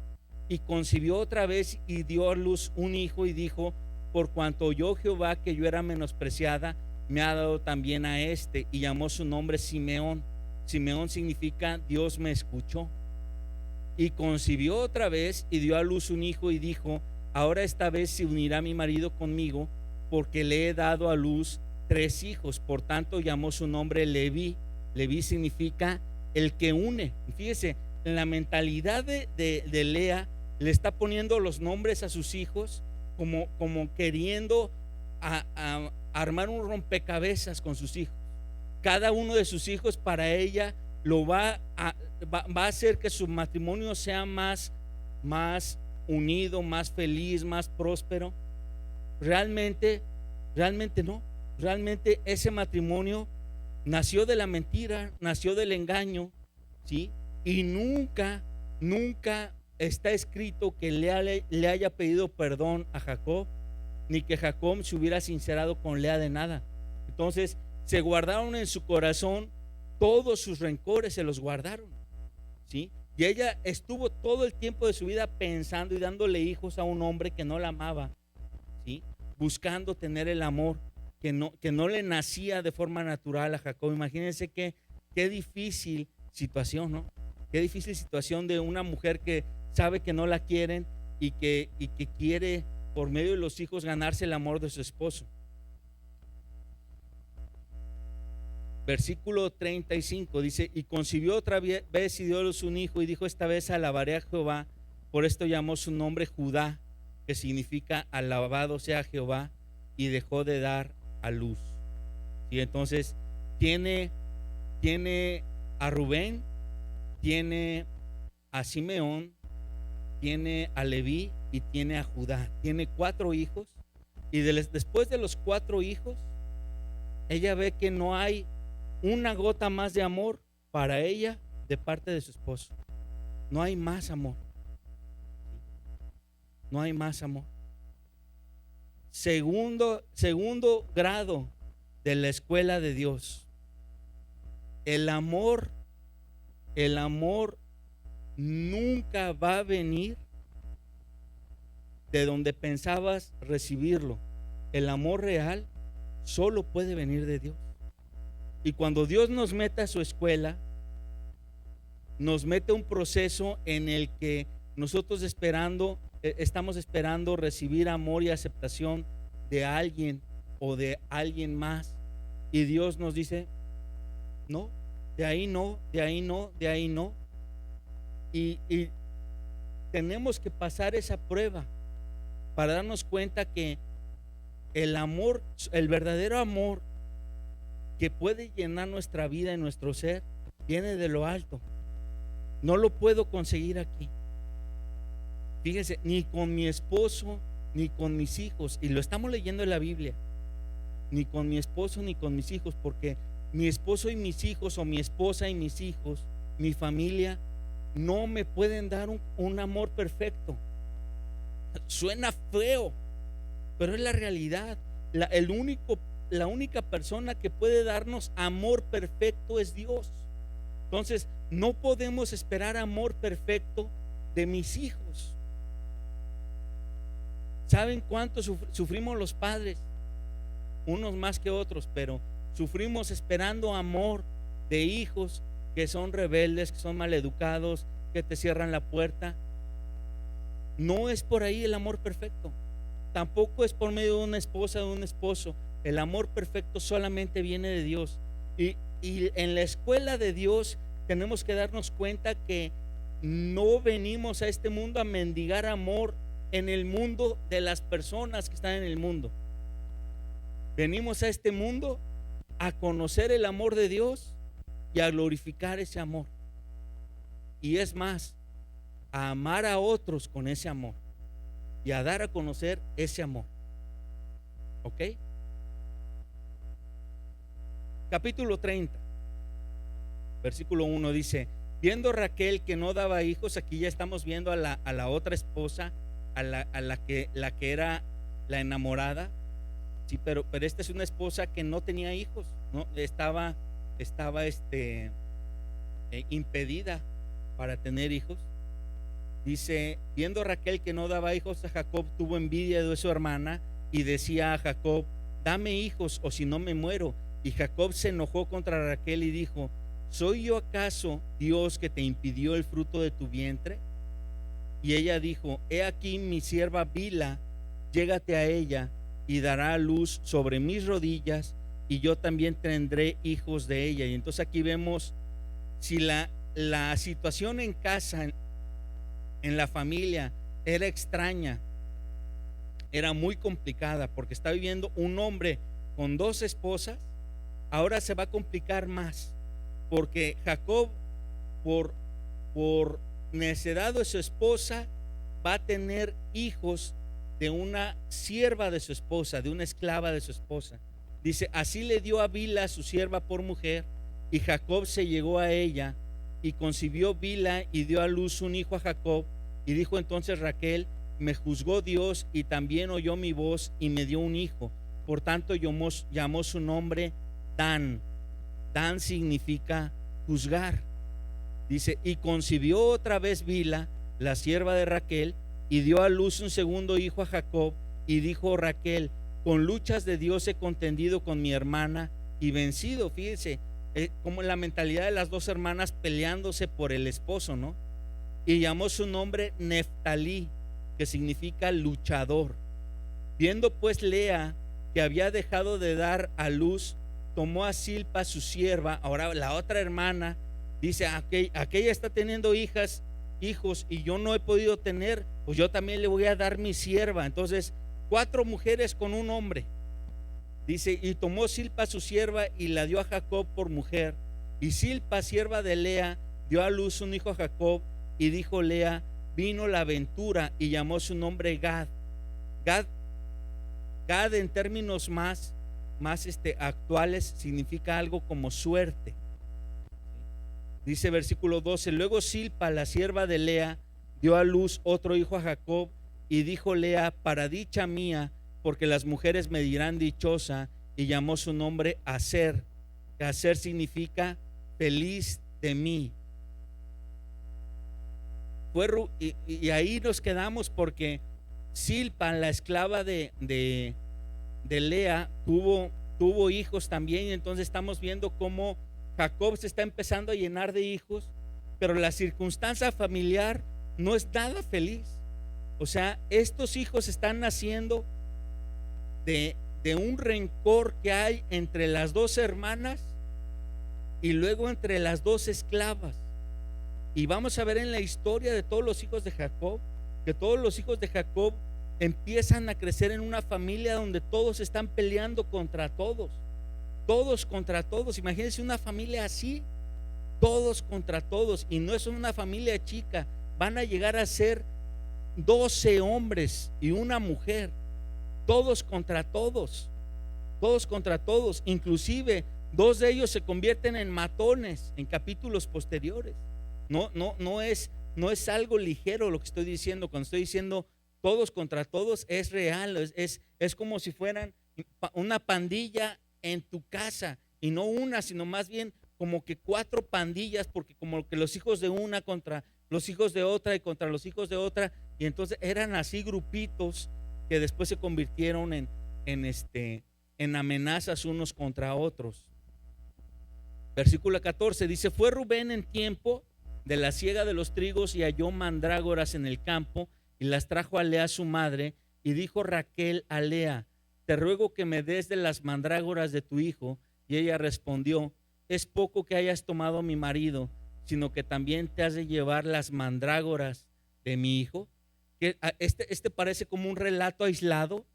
Y concibió otra vez y dio a luz un hijo y dijo: por cuanto oyó Jehová que yo era menospreciada, me ha dado también a este. Y llamó su nombre Simeón. Simeón significa Dios me escuchó. Y concibió otra vez y dio a luz un hijo y dijo: ahora esta vez se unirá mi marido conmigo, porque le he dado a luz 3 hijos. Por tanto llamó su nombre Leví. Leví significa el que une. Fíjese, en la mentalidad de Lea, le está poniendo los nombres a sus hijos como queriendo a armar un rompecabezas con sus hijos. Cada uno de sus hijos para ella lo va a hacer que su matrimonio sea más unido, más feliz, más próspero. Realmente no. Realmente ese matrimonio nació de la mentira, nació del engaño, ¿sí? Y nunca está escrito que le haya pedido perdón a Jacob, ni que Jacob se hubiera sincerado con Lea de nada. Entonces se guardaron en su corazón todos sus rencores, se los guardaron, ¿sí? Y ella estuvo todo el tiempo de su vida pensando y dándole hijos a un hombre que no la amaba, ¿sí? Buscando tener el amor que no le nacía de forma natural a Jacob. Imagínense qué difícil situación, ¿no? Qué difícil situación de una mujer que sabe que no la quieren y que quiere por medio de los hijos ganarse el amor de su esposo. Versículo 35 dice: y concibió otra vez y dio a luz un hijo y dijo: esta vez alabaré a Jehová. Por esto llamó su nombre Judá, que significa alabado sea Jehová, y dejó de dar a luz. Y entonces tiene a Rubén, tiene a Simeón, tiene a Leví y tiene a Judá. Tiene 4 hijos, y después de los 4 hijos, ella ve que no hay una gota más de amor para ella de parte de su esposo. No hay más amor. No hay más amor. Segundo grado de la escuela de Dios. El amor nunca va a venir de donde pensabas recibirlo. El amor real solo puede venir de Dios. Y cuando Dios nos mete a su escuela, nos mete un proceso en el que nosotros estamos esperando recibir amor y aceptación de alguien o de alguien más. Y Dios nos dice, no, de ahí no, de ahí no, de ahí no. Y tenemos que pasar esa prueba para darnos cuenta que el amor, el verdadero amor que puede llenar nuestra vida y nuestro ser, viene de lo alto. No lo puedo conseguir aquí. Fíjense, ni con mi esposo, ni con mis hijos, y lo estamos leyendo en la Biblia, ni con mi esposo, ni con mis hijos, porque mi esposo y mis hijos, o mi esposa y mis hijos, mi familia, no me pueden dar un amor perfecto. Suena feo, pero es la realidad. La única persona que puede darnos amor perfecto es Dios. Entonces, no podemos esperar amor perfecto de mis hijos. ¿Saben cuánto sufrimos los padres? Unos más que otros, pero sufrimos esperando amor de hijos que son rebeldes, que son maleducados, que te cierran la puerta. No es por ahí el amor perfecto. Tampoco es por medio de una esposa o de un esposo. El amor perfecto solamente viene de Dios. Y en la escuela de Dios tenemos que darnos cuenta que no venimos a este mundo a mendigar amor en el mundo de las personas que están en el mundo. Venimos a este mundo a conocer el amor de Dios y a glorificar ese amor. Y es más, a amar a otros con ese amor y a dar a conocer ese amor. ¿Ok? Capítulo 30, versículo 1 dice: viendo Raquel que no daba hijos, aquí ya estamos viendo a la otra esposa, a la que era la enamorada. Sí, pero esta es una esposa que no tenía hijos, no estaba impedida para tener hijos. Dice: viendo Raquel que no daba hijos a Jacob, tuvo envidia de su hermana y decía a Jacob: dame hijos o si no me muero. Y Jacob se enojó contra Raquel y dijo: ¿soy yo acaso Dios que te impidió el fruto de tu vientre? Y ella dijo: he aquí mi sierva Bilha, llégate a ella y dará a luz sobre mis rodillas, y yo también tendré hijos de ella. Y entonces aquí vemos si la situación en casa, en la familia, era extraña, era muy complicada, porque está viviendo un hombre con dos esposas. Ahora se va a complicar más, porque Jacob, por necedad de su esposa, va a tener hijos de una sierva de su esposa, de una esclava de su esposa. Dice: así le dio a Bilha su sierva por mujer, y Jacob se llegó a ella, y concibió Bilha y dio a luz un hijo a Jacob. Y dijo entonces Raquel: me juzgó Dios y también oyó mi voz y me dio un hijo. Por tanto llamó su nombre Dan. Dan significa juzgar. Dice: y concibió otra vez Bilha, la sierva de Raquel, y dio a luz un segundo hijo a Jacob. Y dijo Raquel: con luchas de Dios he contendido con mi hermana y vencido. Fíjense como la mentalidad de las dos hermanas peleándose por el esposo, ¿no? Y llamó su nombre Neftalí, que significa luchador. Viendo pues Lea que había dejado de dar a luz, tomó a Zilpa su sierva. Ahora la otra hermana dice: aquella está teniendo hijos y yo no he podido tener, pues yo también le voy a dar mi sierva. Entonces 4 mujeres con un hombre. Dice: y tomó Zilpa su sierva y la dio a Jacob por mujer. Y Zilpa, sierva de Lea, dio a luz un hijo a Jacob. Y dijo Lea: vino la ventura, y llamó su nombre Gad. Gad en términos más actuales significa algo como suerte. Dice versículo 12: luego Zilpa, la sierva de Lea, dio a luz otro hijo a Jacob. Y dijo Lea: para dicha mía, porque las mujeres me dirán dichosa. Y llamó su nombre Aser. Aser significa feliz de mí. Y ahí nos quedamos, porque Zilpa, la esclava de Lea, tuvo hijos también. Y entonces estamos viendo cómo Jacob se está empezando a llenar de hijos, pero la circunstancia familiar no es nada feliz. O sea, estos hijos están naciendo de un rencor que hay entre las dos hermanas y luego entre las dos esclavas. Y vamos a ver en la historia de todos los hijos de Jacob, que todos los hijos de Jacob empiezan a crecer en una familia donde todos están peleando contra todos, todos contra todos. Imagínense una familia así, todos contra todos, y no es una familia chica, van a llegar a ser 12 hombres y una mujer, todos contra todos, todos contra todos. Inclusive dos de ellos se convierten en matones en capítulos posteriores. No es algo ligero lo que estoy diciendo. Cuando estoy diciendo todos contra todos, es real, es como si fueran una pandilla en tu casa, y no una, sino más bien como que 4 pandillas, porque como que los hijos de una contra los hijos de otra y contra los hijos de otra, y entonces eran así grupitos que después se convirtieron en amenazas unos contra otros. Versículo 14 dice: fue Rubén en tiempo de la siega de los trigos y halló mandrágoras en el campo y las trajo a Lea su madre, y dijo Raquel a Lea: te ruego que me des de las mandrágoras de tu hijo. Y ella respondió: es poco que hayas tomado a mi marido, sino que también te has de llevar las mandrágoras de mi hijo. Que este parece como un relato aislado,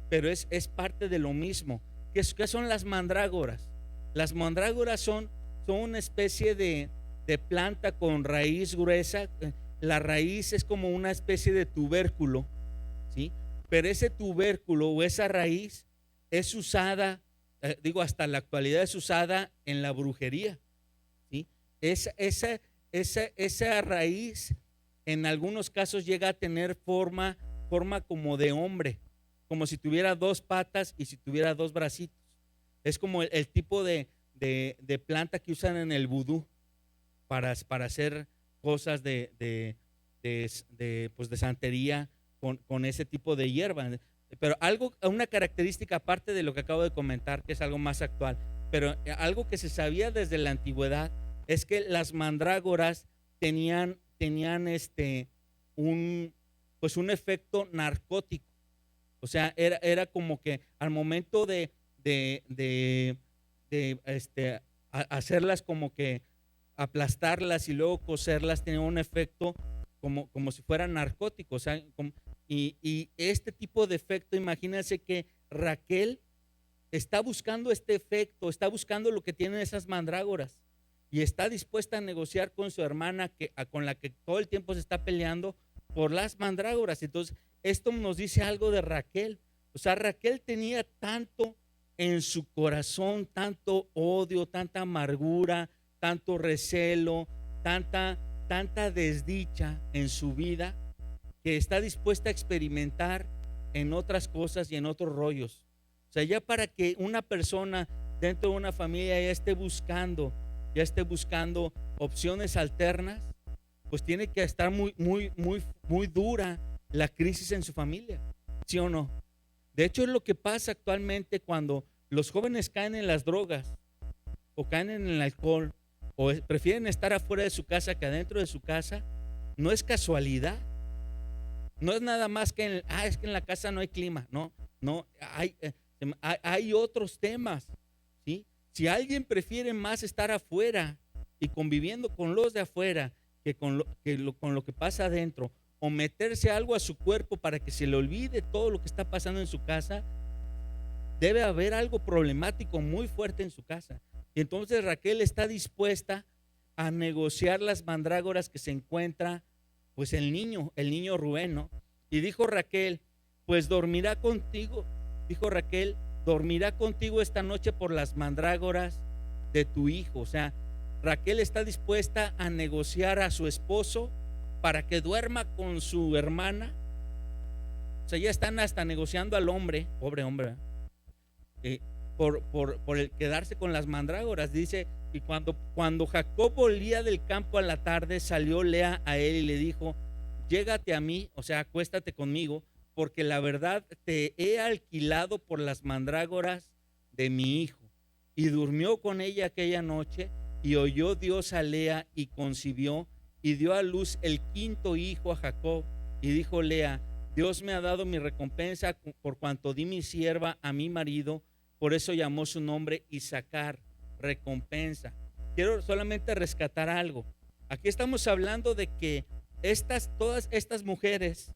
pero es parte de lo mismo. ¿Qué son las mandrágoras? Las mandrágoras son una especie de planta con raíz gruesa. La raíz es como una especie de tubérculo, ¿sí? Pero ese tubérculo o esa raíz es usada, hasta la actualidad es usada en la brujería, ¿sí? Esa raíz en algunos casos llega a tener forma como de hombre, como si tuviera 2 patas y si tuviera 2 bracitos. Es como el tipo de planta que usan en el vudú para hacer cosas de santería con ese tipo de hierba. Pero una característica aparte de lo que acabo de comentar, que es algo más actual, pero algo que se sabía desde la antigüedad es que las mandrágoras tenían un efecto narcótico. O sea, era como que al momento de hacerlas, como que aplastarlas y luego cocerlas, tenía un efecto como si fuera narcótico. O sea, y este tipo de efecto, imagínense que Raquel está buscando este efecto, está buscando lo que tienen esas mandrágoras, y está dispuesta a negociar con su hermana con la que todo el tiempo se está peleando por las mandrágoras. Entonces, esto nos dice algo de Raquel. O sea, Raquel tenía tanto en su corazón, tanto odio, tanta amargura, tanto recelo, tanta desdicha en su vida, que está dispuesta a experimentar en otras cosas y en otros rollos. O sea, ya para que una persona dentro de una familia ya esté buscando opciones alternas, pues tiene que estar muy dura la crisis en su familia, ¿sí o no? De hecho, es lo que pasa actualmente cuando los jóvenes caen en las drogas o caen en el alcohol o prefieren estar afuera de su casa que adentro de su casa. No es casualidad, no es nada más que es que en la casa no hay clima. No, hay otros temas, ¿sí? Si alguien prefiere más estar afuera y conviviendo con los de afuera que con lo que pasa adentro, o meterse algo a su cuerpo para que se le olvide todo lo que está pasando en su casa, debe haber algo problemático muy fuerte en su casa. Y entonces Raquel está dispuesta a negociar las mandrágoras que se encuentra pues el niño Rubén, ¿no? Y dijo Raquel: pues dormirá contigo esta noche por las mandrágoras de tu hijo. O sea, Raquel está dispuesta a negociar a su esposo para que duerma con su hermana. O sea, ya están hasta negociando al hombre, pobre hombre, por el quedarse con las mandrágoras. Dice: y cuando Jacob volvía del campo a la tarde, salió Lea a él y le dijo: llégate a mí, o sea, acuéstate conmigo, porque la verdad te he alquilado por las mandrágoras de mi hijo. Y durmió con ella aquella noche, y oyó Dios a Lea y concibió, y dio a luz el quinto hijo a Jacob. Y dijo Lea: Dios me ha dado mi recompensa por cuanto di mi sierva a mi marido. Por eso llamó su nombre Isaacar, recompensa. Quiero solamente rescatar algo. Aquí estamos hablando de que todas estas mujeres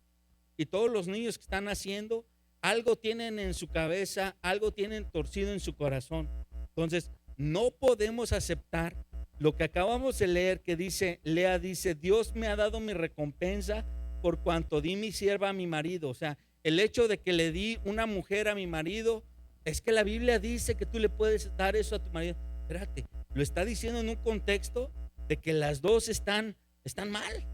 y todos los niños que están naciendo, algo tienen en su cabeza, algo tienen torcido en su corazón. Entonces, no podemos aceptar lo que acabamos de leer, que dice, Lea dice: Dios me ha dado mi recompensa por cuanto di mi sierva a mi marido. O sea, el hecho de que le di una mujer a mi marido, es que la Biblia dice que tú le puedes dar eso a tu marido. Espérate, lo está diciendo en un contexto de que las dos están mal.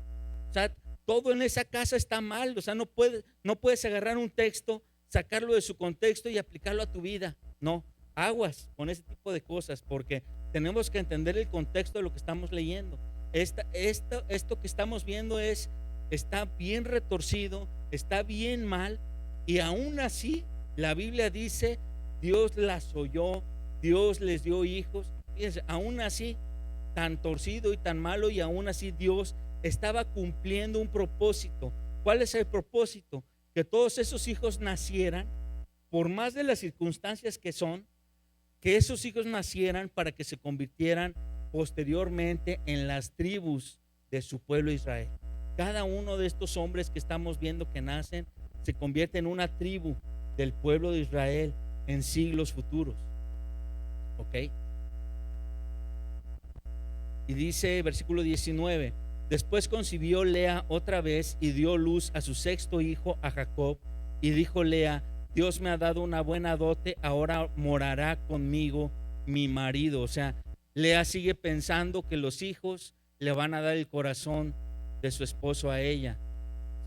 O sea, todo en esa casa está mal. O sea, no puedes agarrar un texto, sacarlo de su contexto y aplicarlo a tu vida. No, aguas con ese tipo de cosas, porque tenemos que entender el contexto de lo que estamos leyendo. Esto que estamos viendo está bien retorcido, está bien mal, y aún así la Biblia dice: Dios las oyó, Dios les dio hijos. Fíjense, aún así, tan torcido y tan malo, y aún así Dios estaba cumpliendo un propósito. ¿Cuál es el propósito? Que todos esos hijos nacieran, por más de las circunstancias que son, que esos hijos nacieran para que se convirtieran posteriormente en las tribus de su pueblo Israel. Cada uno de estos hombres que estamos viendo que nacen se convierte en una tribu del pueblo de Israel en siglos futuros. ¿Ok? Y dice versículo 19: Después concibió Lea otra vez y dio luz a su sexto hijo, a Jacob. Y dijo Lea: Dios me ha dado una buena dote, ahora morará conmigo mi marido. O sea, Lea sigue pensando que los hijos le van a dar el corazón de su esposo a ella,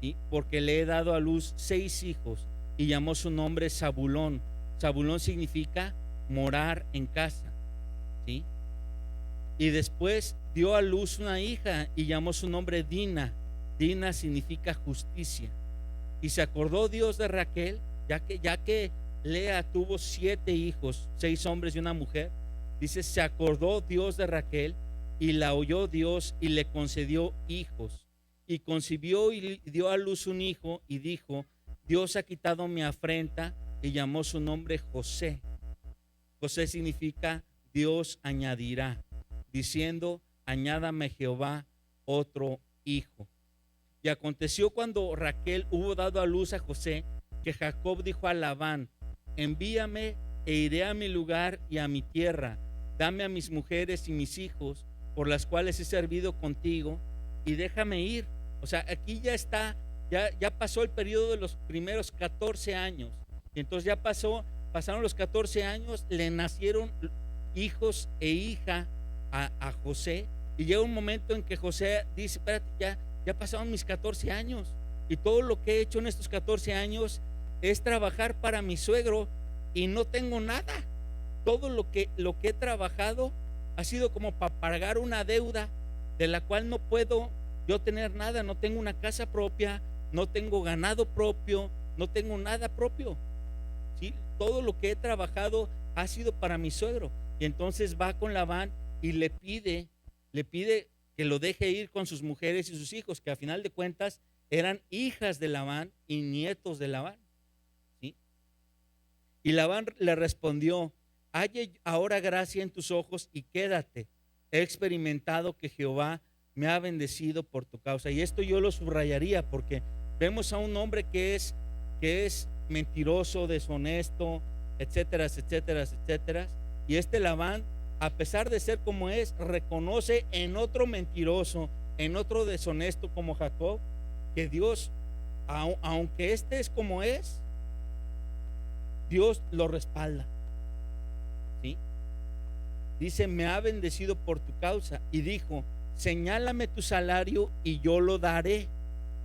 ¿sí? Porque le he dado a luz 6 hijos, y llamó su nombre Zabulón. Zabulón significa morar en casa, ¿sí? Y después dio a luz una hija y llamó su nombre Dina. Dina significa justicia. Y se acordó Dios de Raquel, ya que Lea tuvo 7 hijos, 6 hombres y una mujer. Dice: se acordó Dios de Raquel y la oyó Dios y le concedió hijos. Y concibió y dio a luz un hijo y dijo: Dios ha quitado mi afrenta, y llamó su nombre José. José significa Dios añadirá, diciendo: añádame Jehová otro hijo. Y aconteció cuando Raquel hubo dado a luz a José, que Jacob dijo a Labán: envíame e iré a mi lugar y a mi tierra, dame a mis mujeres y mis hijos, por las cuales he servido contigo, y déjame ir. O sea, aquí ya pasó el periodo de los primeros 14 años, y entonces pasaron los 14 años, le nacieron hijos e hija a José, y llega un momento en que José dice: espérate, ya pasaron mis 14 años, y todo lo que he hecho en estos 14 años es trabajar para mi suegro, y no tengo nada. Todo lo que he trabajado ha sido como para pagar una deuda de la cual no puedo yo tener nada. No tengo una casa propia, no tengo ganado propio, no tengo nada propio, ¿sí? Todo lo que he trabajado ha sido para mi suegro. Y entonces va con Labán y le pide que lo deje ir con sus mujeres y sus hijos, que a final de cuentas eran hijas de Labán y nietos de Labán, ¿sí? Y Labán le respondió: halle ahora gracia en tus ojos y quédate. He experimentado que Jehová me ha bendecido por tu causa. Y esto yo lo subrayaría, porque vemos a un hombre que es mentiroso, deshonesto, etcétera, etcétera, etcétera. Y este Labán, a pesar de ser como es, reconoce en otro mentiroso, en otro deshonesto como Jacob, que Dios, aunque este es como es, Dios lo respalda, ¿sí? Dice: me ha bendecido por tu causa. Y dijo: señálame tu salario y yo lo daré.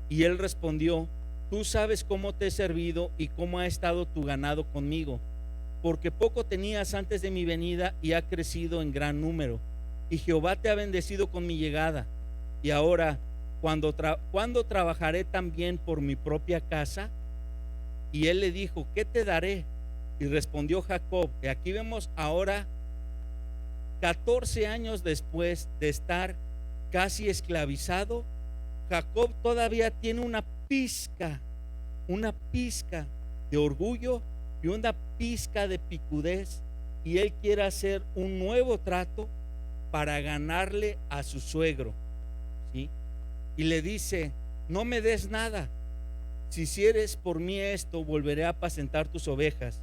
Y él respondió: tú sabes cómo te he servido y cómo ha estado tu ganado conmigo, porque poco tenías antes de mi venida y ha crecido en gran número. Y Jehová te ha bendecido con mi llegada. Y ahora, ¿cuándo trabajaré también por mi propia casa? Y él le dijo: ¿qué te daré? Y respondió Jacob. Y aquí vemos ahora 14 años después de estar casi esclavizado, Jacob todavía tiene una pizca de orgullo y una pizca de picudez, y él quiere hacer un nuevo trato para ganarle a su suegro, ¿sí? Y le dice: no me des nada. Si hicieres por mí esto, volveré a apacentar tus ovejas.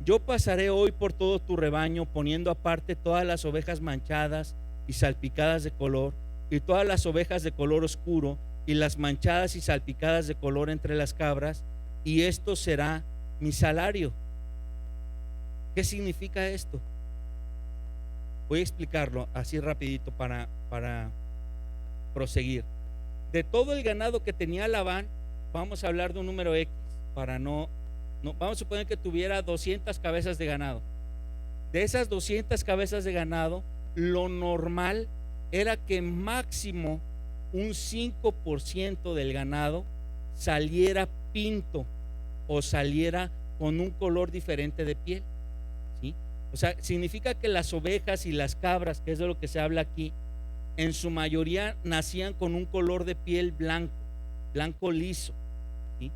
Yo pasaré hoy por todo tu rebaño, poniendo aparte todas las ovejas manchadas y salpicadas de color, y todas las ovejas de color oscuro, y las manchadas y salpicadas de color entre las cabras, y esto será mi salario. ¿Qué significa esto? Voy a explicarlo así rapidito para proseguir. De todo el ganado que tenía Labán, vamos a hablar de un número X para no vamos a suponer que tuviera 200 cabezas de ganado. De esas 200 cabezas de ganado, lo normal era que máximo un 5% del ganado saliera pinto o saliera con un color diferente de piel, ¿sí? O sea, significa que las ovejas y las cabras, que es de lo que se habla aquí, en su mayoría nacían con un color de piel blanco liso, ¿sí?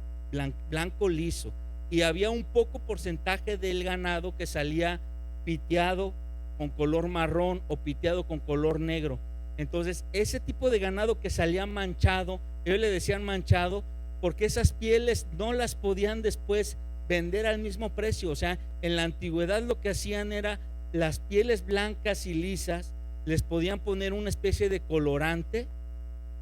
Blanco liso. Y había un poco porcentaje del ganado que salía piteado con color marrón o piteado con color negro. Entonces, ese tipo de ganado que salía manchado, ellos le decían manchado porque esas pieles no las podían después vender al mismo precio. O sea, en la antigüedad lo que hacían era las pieles blancas y lisas, les podían poner una especie de colorante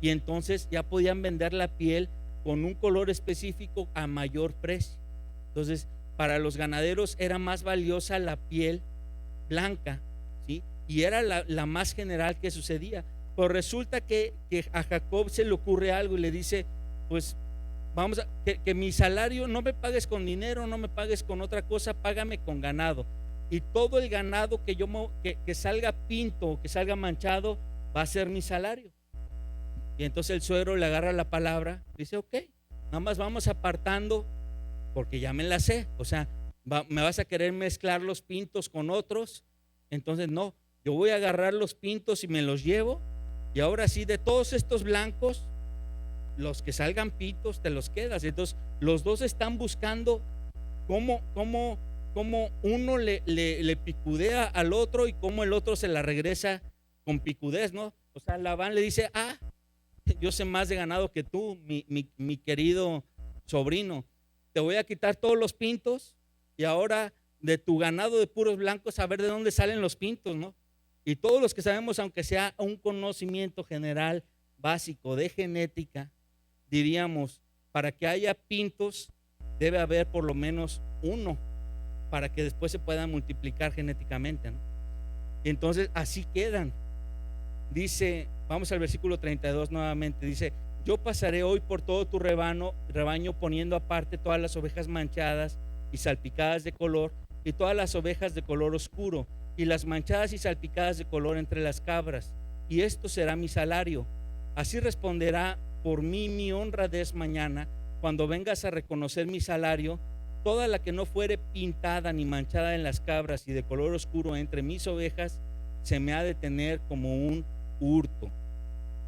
y entonces ya podían vender la piel con un color específico a mayor precio. Entonces, para los ganaderos era más valiosa la piel blanca, ¿sí? Y era la más general que sucedía. Pues resulta que a Jacob se le ocurre algo y le dice: pues vamos a que mi salario no me pagues con dinero, no me pagues con otra cosa, págame con ganado. Y todo el ganado que salga pinto o que salga manchado va a ser mi salario. Y entonces el suegro le agarra la palabra, dice: ok, nada más vamos apartando, porque ya me la sé. O sea, me vas a querer mezclar los pintos con otros. Entonces no, yo voy a agarrar los pintos y me los llevo, y ahora sí, de todos estos blancos, los que salgan pintos te los quedas. Entonces los dos están buscando cómo uno le picudea al otro y cómo el otro se la regresa con picudez, ¿no? O sea, Labán le dice: yo sé más de ganado que tú, mi querido sobrino. Te voy a quitar todos los pintos, y ahora de tu ganado de puros blancos, a ver de dónde salen los pintos, ¿no? Y todos los que sabemos, aunque sea un conocimiento general básico de genética, diríamos: para que haya pintos debe haber por lo menos uno, para que después se puedan multiplicar genéticamente, ¿no? Y entonces así quedan. Dice, vamos al versículo 32 nuevamente, dice: yo pasaré hoy por todo tu rebaño, poniendo aparte todas las ovejas manchadas y salpicadas de color, y todas las ovejas de color oscuro, y las manchadas y salpicadas de color entre las cabras, y esto será mi salario. Así responderá por mí mi honradez mañana, cuando vengas a reconocer mi salario. Toda la que no fuere pintada ni manchada en las cabras y de color oscuro entre mis ovejas, se me ha de tener como un hurto.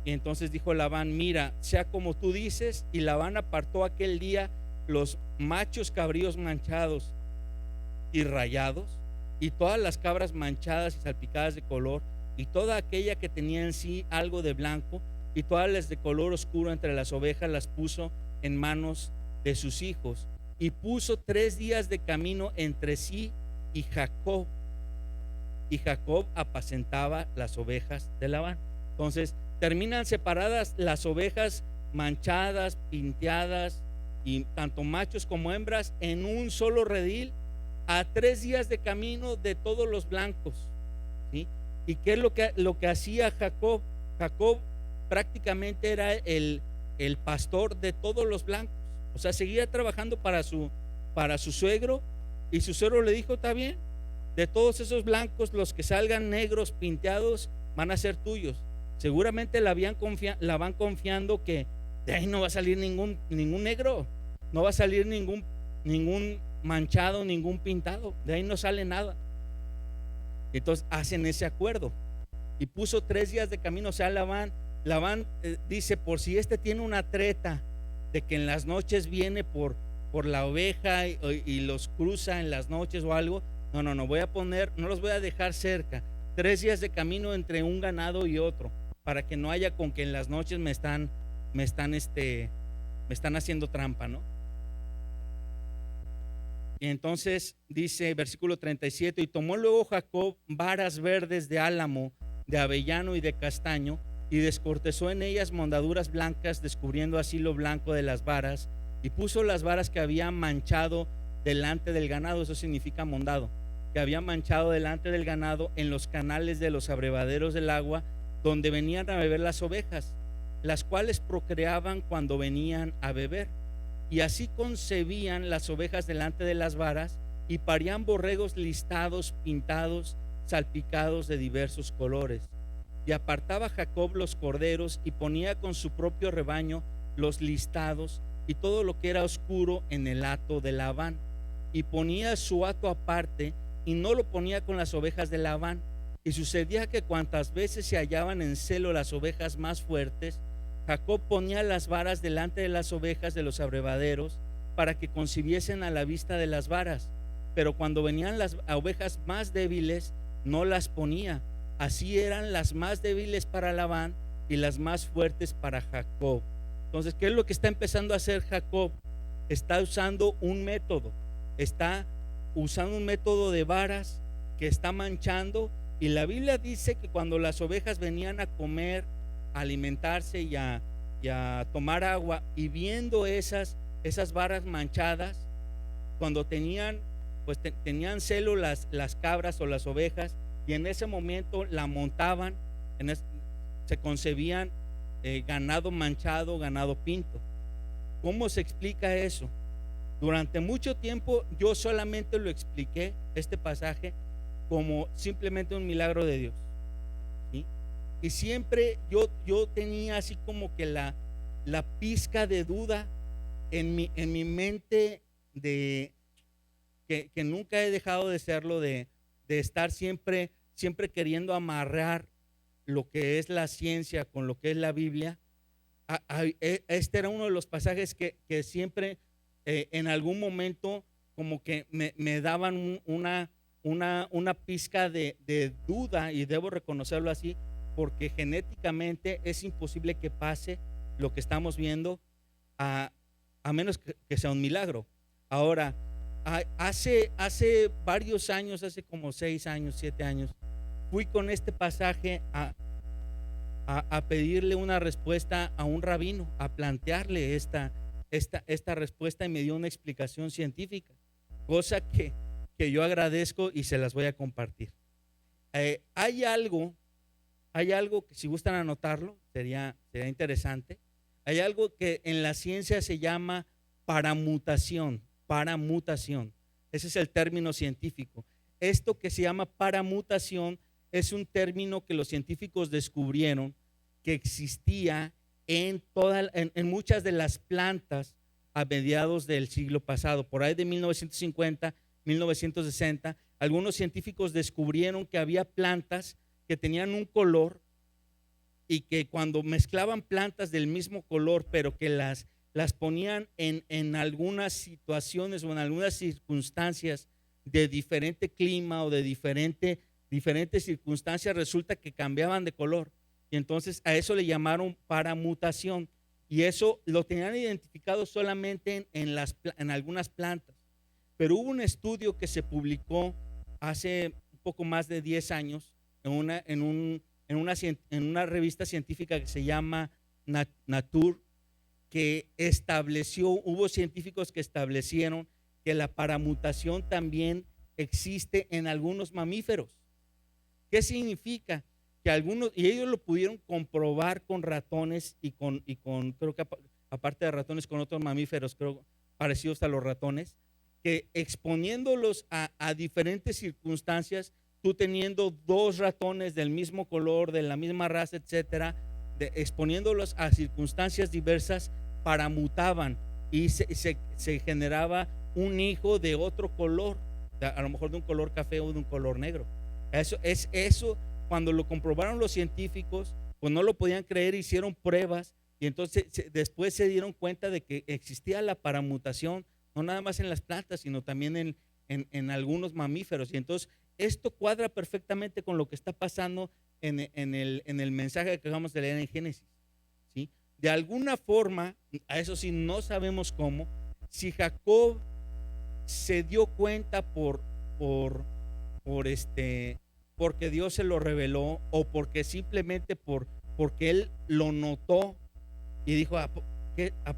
Y entonces dijo Labán: mira, sea como tú dices. Y Labán apartó aquel día los machos cabríos manchados y rayados, y todas las cabras manchadas y salpicadas de color, y toda aquella que tenía en sí algo de blanco, y todas las de color oscuro entre las ovejas las puso en manos de sus hijos. Y puso 3 días de camino entre sí y Jacob apacentaba las ovejas de Labán. Entonces terminan separadas las ovejas manchadas, pinteadas, y tanto machos como hembras en un solo redil, a 3 días de camino de todos los blancos, ¿sí? ¿Y qué es lo que hacía Jacob? Jacob prácticamente era el pastor de todos los blancos. O sea, seguía trabajando para su suegro, y su suegro le dijo: está bien, de todos esos blancos, los que salgan negros pinteados van a ser tuyos. Seguramente la van confiando que de ahí no va a salir ningún negro, no va a salir ningún manchado, ningún pintado, de ahí no sale nada. Entonces hacen ese acuerdo, y puso 3 días de camino. O sea, Labán Labán dice, por si este tiene una treta de que en las noches viene por la oveja y los cruza en las noches o algo, no, no los voy a dejar cerca. 3 días de camino entre un ganado y otro, para que no haya con que en las noches me están haciendo trampa, ¿no? Y entonces dice versículo 37, y tomó luego Jacob varas verdes de álamo, de avellano y de castaño, y descortezó en ellas mondaduras blancas, descubriendo así lo blanco de las varas, y puso las varas que había manchado delante del ganado. Eso significa mondado, que había manchado delante del ganado en los canales de los abrevaderos del agua, donde venían a beber las ovejas, las cuales procreaban cuando venían a beber. Y así concebían las ovejas delante de las varas, y parían borregos listados, pintados, salpicados de diversos colores. Y apartaba Jacob los corderos, y ponía con su propio rebaño los listados y todo lo que era oscuro en el hato de Labán, y ponía su hato aparte, y no lo ponía con las ovejas de Labán. Y sucedía que cuantas veces se hallaban en celo las ovejas más fuertes, Jacob ponía las varas delante de las ovejas de los abrevaderos, para que concibiesen a la vista de las varas, pero cuando venían las ovejas más débiles, no las ponía. Así eran las más débiles para Labán y las más fuertes para Jacob. Entonces, ¿qué es lo que está empezando a hacer Jacob? Está usando un método de varas que está manchando, y la Biblia dice que cuando las ovejas venían a comer, a alimentarse y a tomar agua, y viendo esas varas manchadas, cuando tenían celo las cabras o las ovejas, y en ese momento la montaban, se concebían ganado manchado, ganado pinto. ¿Cómo se explica eso? Durante mucho tiempo yo solamente lo expliqué, este pasaje, como simplemente un milagro de Dios, ¿sí? Y siempre yo tenía así como que la pizca de duda en mi mente, de que nunca he dejado de serlo, de estar siempre queriendo amarrar lo que es la ciencia con lo que es la Biblia. Este era uno de los pasajes que siempre en algún momento como que me daban una pizca de duda, y debo reconocerlo así, porque genéticamente es imposible que pase lo que estamos viendo, a menos que sea un milagro. Ahora, hace varios años, hace como 6 años, 7 años, fui con este pasaje a pedirle una respuesta a un rabino, a plantearle esta respuesta, y me dio una explicación científica, cosa que yo agradezco y se las voy a compartir. Hay algo que, si gustan anotarlo, sería interesante. Hay algo que en la ciencia se llama paramutación. Ese es el término científico. Esto que se llama paramutación es un término que los científicos descubrieron que existía en muchas de las plantas a mediados del siglo pasado. Por ahí de 1950, 1960, algunos científicos descubrieron que había plantas que tenían un color, y que cuando mezclaban plantas del mismo color, pero que las ponían en algunas situaciones o en algunas circunstancias de diferente clima o de diferentes circunstancias, resulta que cambiaban de color. Y entonces a eso le llamaron paramutación, y eso lo tenían identificado solamente en algunas plantas. Pero hubo un estudio que se publicó hace un poco más de 10 años en una revista científica que se llama Nature, que hubo científicos que establecieron que la paramutación también existe en algunos mamíferos. ¿Qué significa? Que y ellos lo pudieron comprobar con ratones y con creo que aparte de ratones, con otros mamíferos, creo, parecidos a los ratones, que exponiéndolos a diferentes circunstancias, tú teniendo 2 ratones del mismo color, de la misma raza, etcétera, exponiéndolos a circunstancias diversas, paramutaban, y se generaba un hijo de otro color, a lo mejor de un color café o de un color negro. Eso cuando lo comprobaron los científicos, pues no lo podían creer, hicieron pruebas y entonces después se dieron cuenta de que existía la paramutación, no nada más en las plantas, sino también en algunos mamíferos. Y entonces esto cuadra perfectamente con lo que está pasando en el mensaje que acabamos de leer en Génesis, ¿sí? De alguna forma, a eso sí no sabemos cómo, si Jacob se dio cuenta por, porque Dios se lo reveló o porque simplemente porque él lo notó y dijo, ¿a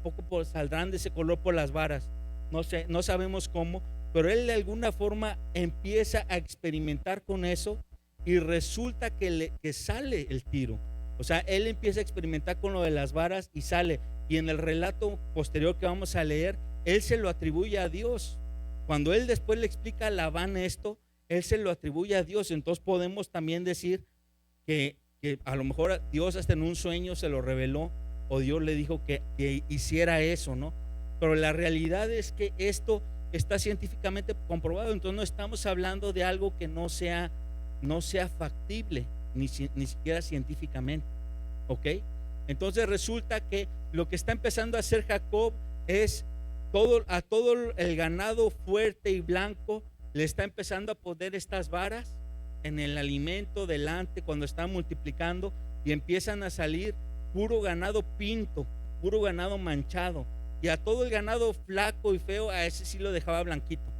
poco saldrán de ese color por las varas? No sé, no sabemos cómo, pero él de alguna forma empieza a experimentar con eso y resulta que sale el tiro. O sea, él empieza a experimentar con lo de las varas y sale. Y en el relato posterior que vamos a leer, él se lo atribuye a Dios. Cuando él después le explica a Labán esto, él se lo atribuye a Dios. Entonces podemos también decir que a lo mejor Dios hasta en un sueño se lo reveló o Dios le dijo que hiciera eso, ¿no? Pero la realidad es que esto está científicamente comprobado. Entonces no estamos hablando de algo que no sea factible, ni siquiera científicamente, ¿ok? Entonces resulta que lo que está empezando a hacer Jacob es a todo el ganado fuerte y blanco le está empezando a poner estas varas en el alimento delante cuando está multiplicando y empiezan a salir puro ganado pinto, puro ganado manchado, y a todo el ganado flaco y feo, a ese sí lo dejaba blanquito.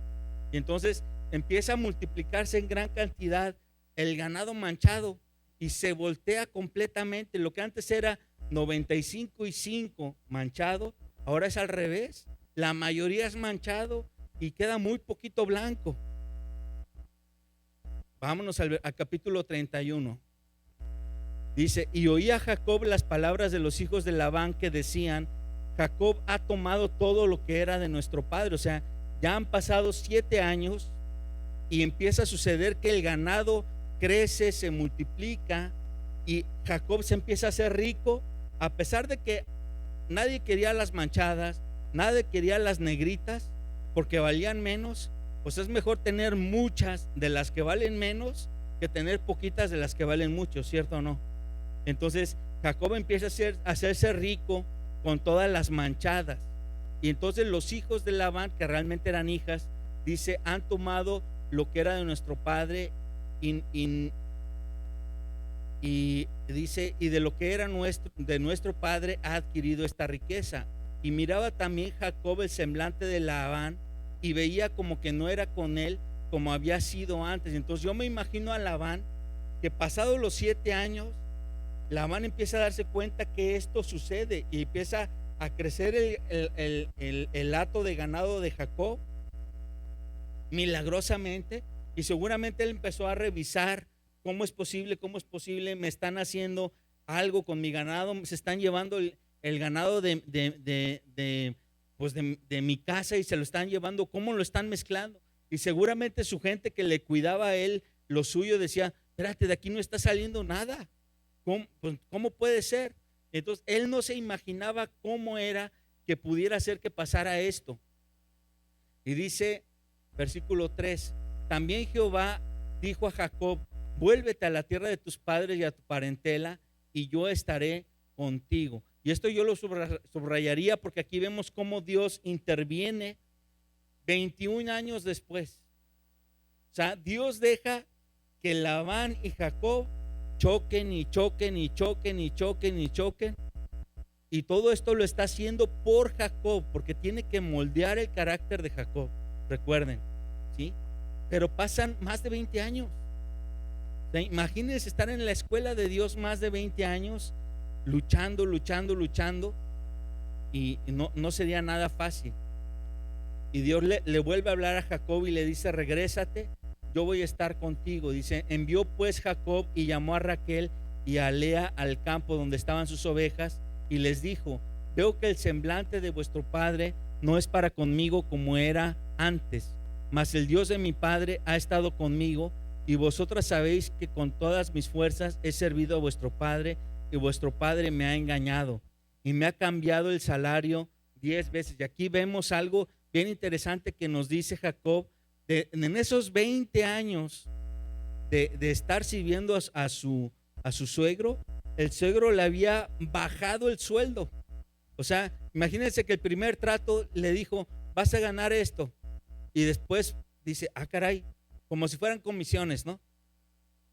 Y entonces empieza a multiplicarse en gran cantidad el ganado manchado y se voltea completamente. Lo que antes era 95 manchado, ahora es al revés. La mayoría es manchado y queda muy poquito blanco. Vámonos al capítulo 31. Dice, y oía Jacob las palabras de los hijos de Labán que decían, Jacob ha tomado todo lo que era de nuestro padre. O sea, ya han pasado 7 años y empieza a suceder que el ganado crece, se multiplica y Jacob se empieza a hacer rico, a pesar de que nadie quería las manchadas, nadie quería las negritas porque valían menos. Pues es mejor tener muchas de las que valen menos que tener poquitas de las que valen mucho, ¿cierto o no? Entonces Jacob empieza a hacerse rico con todas las manchadas. Y entonces los hijos de Labán, que realmente eran hijas, dice, han tomado lo que era de nuestro padre y dice, y de lo que era de nuestro padre ha adquirido esta riqueza. Y miraba también Jacob el semblante de Labán y veía como que no era con él como había sido antes. Entonces yo me imagino a Labán que pasados los 7 años, Labán empieza a darse cuenta que esto sucede y empieza a crecer el hato de ganado de Jacob milagrosamente, y seguramente él empezó a revisar cómo es posible, me están haciendo algo con mi ganado, se están llevando el ganado pues de mi casa y se lo están llevando, cómo lo están mezclando. Y seguramente su gente que le cuidaba a él lo suyo decía, espérate, de aquí no está saliendo nada. ¿Cómo puede ser? Entonces él no se imaginaba cómo era que pudiera ser que pasara esto. Y dice, versículo 3, también Jehová dijo a Jacob, vuélvete a la tierra de tus padres y a tu parentela, y yo estaré contigo. Y esto yo lo subrayaría porque aquí vemos cómo Dios interviene 21 años después. O sea, Dios deja que Labán y Jacob choquen y choquen y choquen y choquen y choquen. Y todo esto lo está haciendo por Jacob, porque tiene que moldear el carácter de Jacob. Recuerden, ¿sí? Pero pasan más de 20 años. O sea, imagínense estar en la escuela de Dios más de 20 años, luchando, y no sería nada fácil. Y Dios le vuelve a hablar a Jacob y le dice, regrésate, yo voy a estar contigo. Dice, envió pues Jacob y llamó a Raquel y a Lea al campo donde estaban sus ovejas y les dijo, veo que el semblante de vuestro padre no es para conmigo como era antes, mas el Dios de mi padre ha estado conmigo, y vosotras sabéis que con todas mis fuerzas he servido a vuestro padre, y vuestro padre me ha engañado y me ha cambiado el salario 10 veces. Y aquí vemos algo bien interesante que nos dice Jacob, en esos 20 años de estar sirviendo a su suegro, el suegro le había bajado el sueldo. O sea, imagínense que el primer trato le dijo, vas a ganar esto. Y después dice, ah, caray, como si fueran comisiones, ¿no?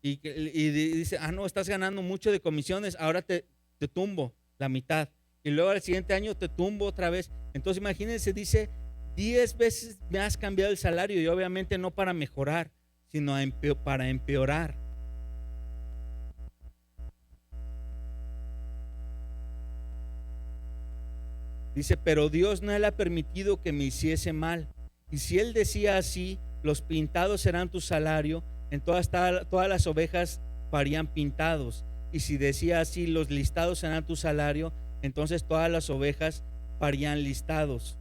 Y dice, ah, no, estás ganando mucho de comisiones, ahora te tumbo la mitad. Y luego al siguiente año te tumbo otra vez. Entonces imagínense, dice, 10 veces me has cambiado el salario, y obviamente no para mejorar, sino para empeorar. Dice, pero Dios no le ha permitido que me hiciese mal. Y si él decía así, los pintados serán tu salario, en todas las ovejas parían pintados. Y si decía así, los listados serán tu salario, entonces todas las ovejas parían listados.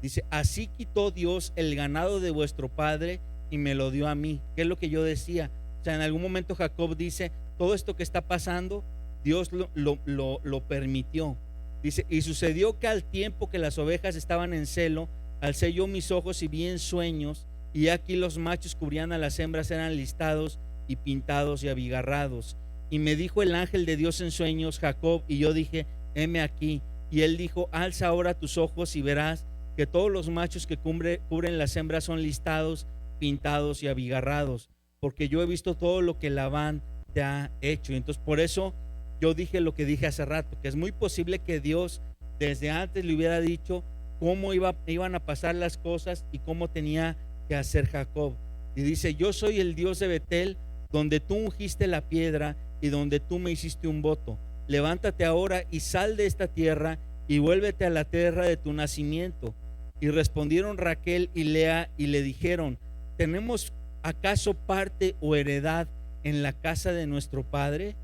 Dice, así quitó Dios el ganado de vuestro padre y me lo dio a mí. ¿Qué es lo que yo decía? O sea, en algún momento Jacob dice, todo esto que está pasando, Dios lo permitió. Dice, y sucedió que al tiempo que las ovejas estaban en celo, alcé yo mis ojos y vi en sueños, y aquí los machos cubrían a las hembras, eran listados y pintados y abigarrados. Y me dijo el ángel de Dios en sueños, Jacob, y yo dije, heme aquí. Y él dijo, alza ahora tus ojos y verás que todos los machos que cubren las hembras son listados, pintados y abigarrados, porque yo he visto todo lo que Labán te ha hecho. Entonces por eso yo dije lo que dije hace rato, que es muy posible que Dios desde antes le hubiera dicho cómo iban a pasar las cosas y cómo tenía que hacer Jacob. Y dice, yo soy el Dios de Betel, donde tú ungiste la piedra y donde tú me hiciste un voto. Levántate ahora y sal de esta tierra y vuélvete a la tierra de tu nacimiento. Y respondieron Raquel y Lea y le dijeron, ¿tenemos acaso parte o heredad en la casa de nuestro padre?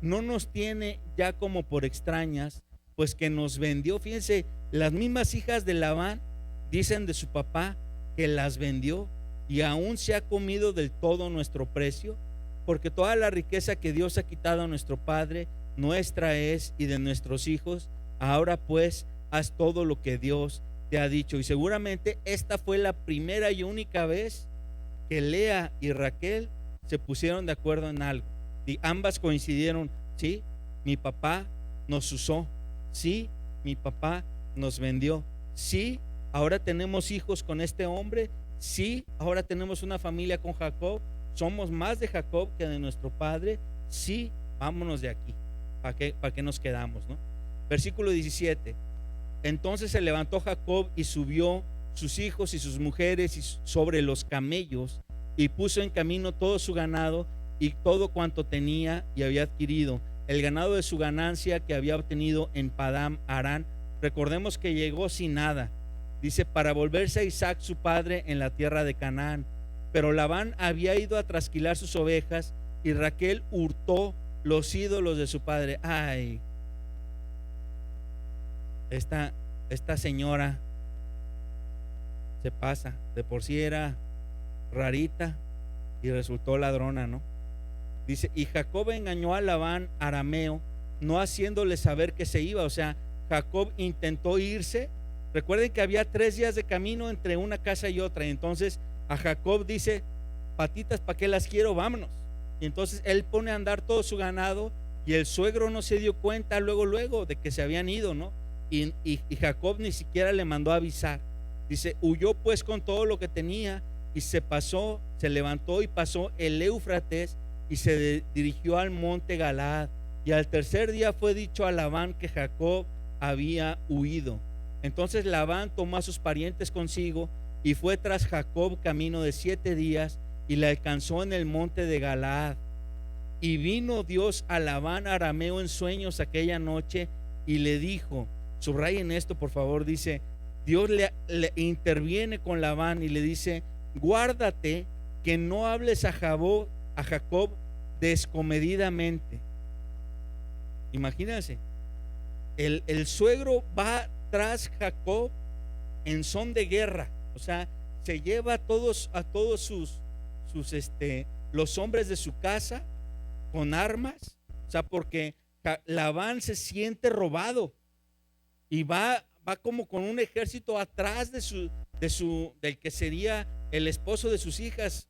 No nos tiene ya como por extrañas, pues que nos vendió. Fíjense, las mismas hijas de Labán dicen de su papá que las vendió, y aún se ha comido del todo nuestro precio, porque toda la riqueza que Dios ha quitado a nuestro padre, nuestra es, y de nuestros hijos. Ahora pues, haz todo lo que Dios te ha dicho. Y seguramente esta fue la primera y única vez que Lea y Raquel se pusieron de acuerdo en algo. Y ambas coincidieron, sí, mi papá nos usó, sí, mi papá nos vendió, sí, ahora tenemos hijos con este hombre, sí, ahora tenemos una familia con Jacob, somos más de Jacob que de nuestro padre, sí, vámonos de aquí. ¿Para qué nos quedamos, no? Versículo 17. Entonces se levantó Jacob y subió sus hijos y sus mujeres sobre los camellos, y puso en camino todo su ganado y todo cuanto tenía y había adquirido, el ganado de su ganancia que había obtenido en Padam Aram. Recordemos que llegó sin nada, dice, para volverse a Isaac su padre en la tierra de Canaán. Pero Labán había ido a trasquilar sus ovejas, y Raquel hurtó los ídolos de su padre. Ay, esta señora se pasa, de por sí era rarita y resultó ladrona, ¿no? Dice, y Jacob engañó a Labán arameo, no haciéndole saber que se iba. O sea, Jacob intentó irse. Recuerden que había 3 días de camino entre una casa y otra, y entonces a Jacob dice, patitas, ¿para qué las quiero? Vámonos. Y entonces él pone a andar todo su ganado, y el suegro no se dio cuenta luego de que se habían ido, ¿no? Y Jacob ni siquiera le mandó a avisar. Dice, huyó pues con todo lo que tenía, y se levantó y pasó el Éufrates, y se dirigió al monte Galaad. Y al tercer día fue dicho a Labán que Jacob había huido. Entonces Labán tomó a sus parientes consigo y fue tras Jacob camino de 7 días, y le alcanzó en el monte de Galaad. Y vino Dios a Labán arameo en sueños aquella noche y le dijo, subrayen esto por favor, dice, Dios le interviene con Labán y le dice, guárdate que no hables a Jacob descomedidamente. Imagínense, el suegro va tras Jacob en son de guerra. O sea, se lleva a todos sus los hombres de su casa con armas. O sea, porque Labán se siente robado y va como con un ejército atrás del que sería el esposo de sus hijas.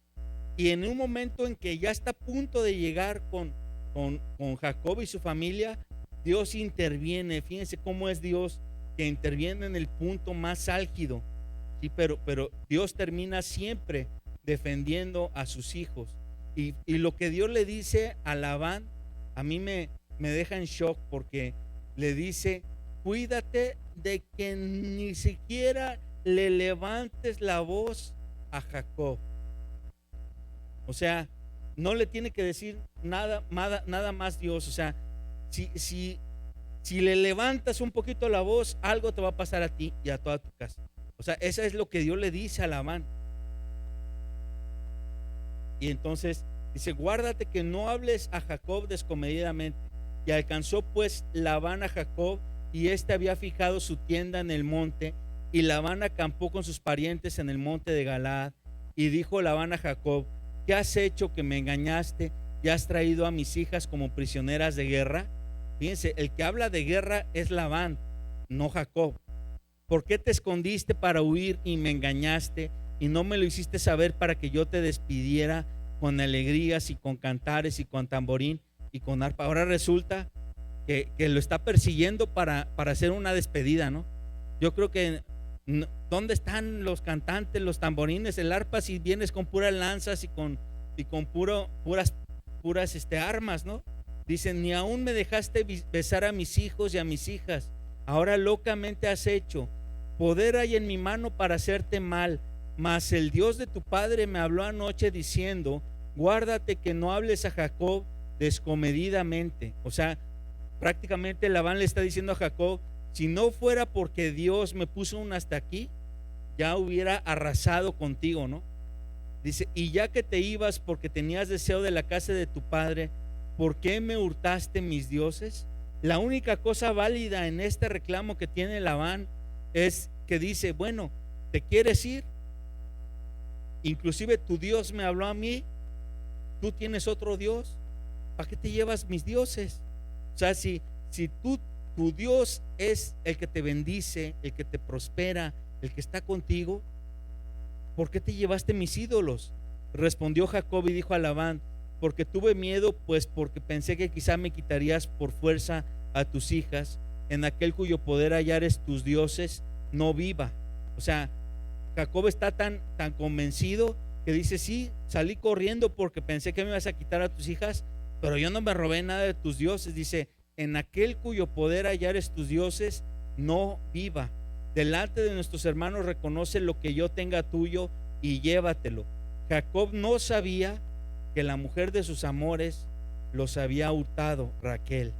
Y en un momento en que ya está a punto de llegar con con Jacob y su familia, Dios interviene. Fíjense cómo es Dios, que interviene en el punto más álgido. Sí, pero Dios termina siempre defendiendo a sus hijos. Y lo que Dios le dice a Labán, a mí me deja en shock, porque le dice: cuídate de que ni siquiera le levantes la voz a Jacob. O sea, no le tiene que decir nada más Dios. O sea, si le levantas un poquito la voz, algo te va a pasar a ti y a toda tu casa. O sea, eso es lo que Dios le dice a Labán. Y entonces dice: guárdate que no hables a Jacob descomedidamente. Y alcanzó pues Labán a Jacob, y éste había fijado su tienda en el monte, y Labán acampó con sus parientes en el monte de Galaad. Y dijo Labán a Jacob: ¿qué has hecho que me engañaste y has traído a mis hijas como prisioneras de guerra? Fíjense, el que habla de guerra es Labán, no Jacob. ¿Por qué te escondiste para huir y me engañaste y no me lo hiciste saber para que yo te despidiera con alegrías y con cantares y con tamborín y con arpa? Ahora resulta que lo está persiguiendo para hacer una despedida, ¿no? Yo creo que ¿dónde están los cantantes, los tamborines, el arpa, si vienes con puras lanzas y con puras armas, ¿no? Dicen: ni aún me dejaste besar a mis hijos y a mis hijas. Ahora locamente has hecho. Poder hay en mi mano para hacerte mal, mas el Dios de tu padre me habló anoche diciendo: guárdate que no hables a Jacob descomedidamente. O sea, prácticamente Labán le está diciendo a Jacob: si no fuera porque Dios me puso un hasta aquí, ya hubiera arrasado contigo, ¿no? Dice: y ya que te ibas porque tenías deseo de la casa de tu padre, ¿por qué me hurtaste mis dioses? La única cosa válida en este reclamo que tiene Labán es que dice: bueno, ¿te quieres ir? Inclusive tu Dios me habló a mí, tú tienes otro Dios, ¿para qué te llevas mis dioses? O sea, si tu Dios es el que te bendice, el que te prospera, el que está contigo, ¿por qué te llevaste mis ídolos? Respondió Jacob y dijo a Labán: porque tuve miedo, pues porque pensé que quizá me quitarías por fuerza a tus hijas, en aquel cuyo poder hallares tus dioses no viva. O sea, Jacob está tan convencido que dice: sí, salí corriendo porque pensé que me ibas a quitar a tus hijas, pero yo no me robé nada de tus dioses. Dice: en aquel cuyo poder hallares tus dioses no viva. Delante de nuestros hermanos reconoce lo que yo tenga tuyo y llévatelo. Jacob no sabía que la mujer de sus amores los había hurtado, Raquel.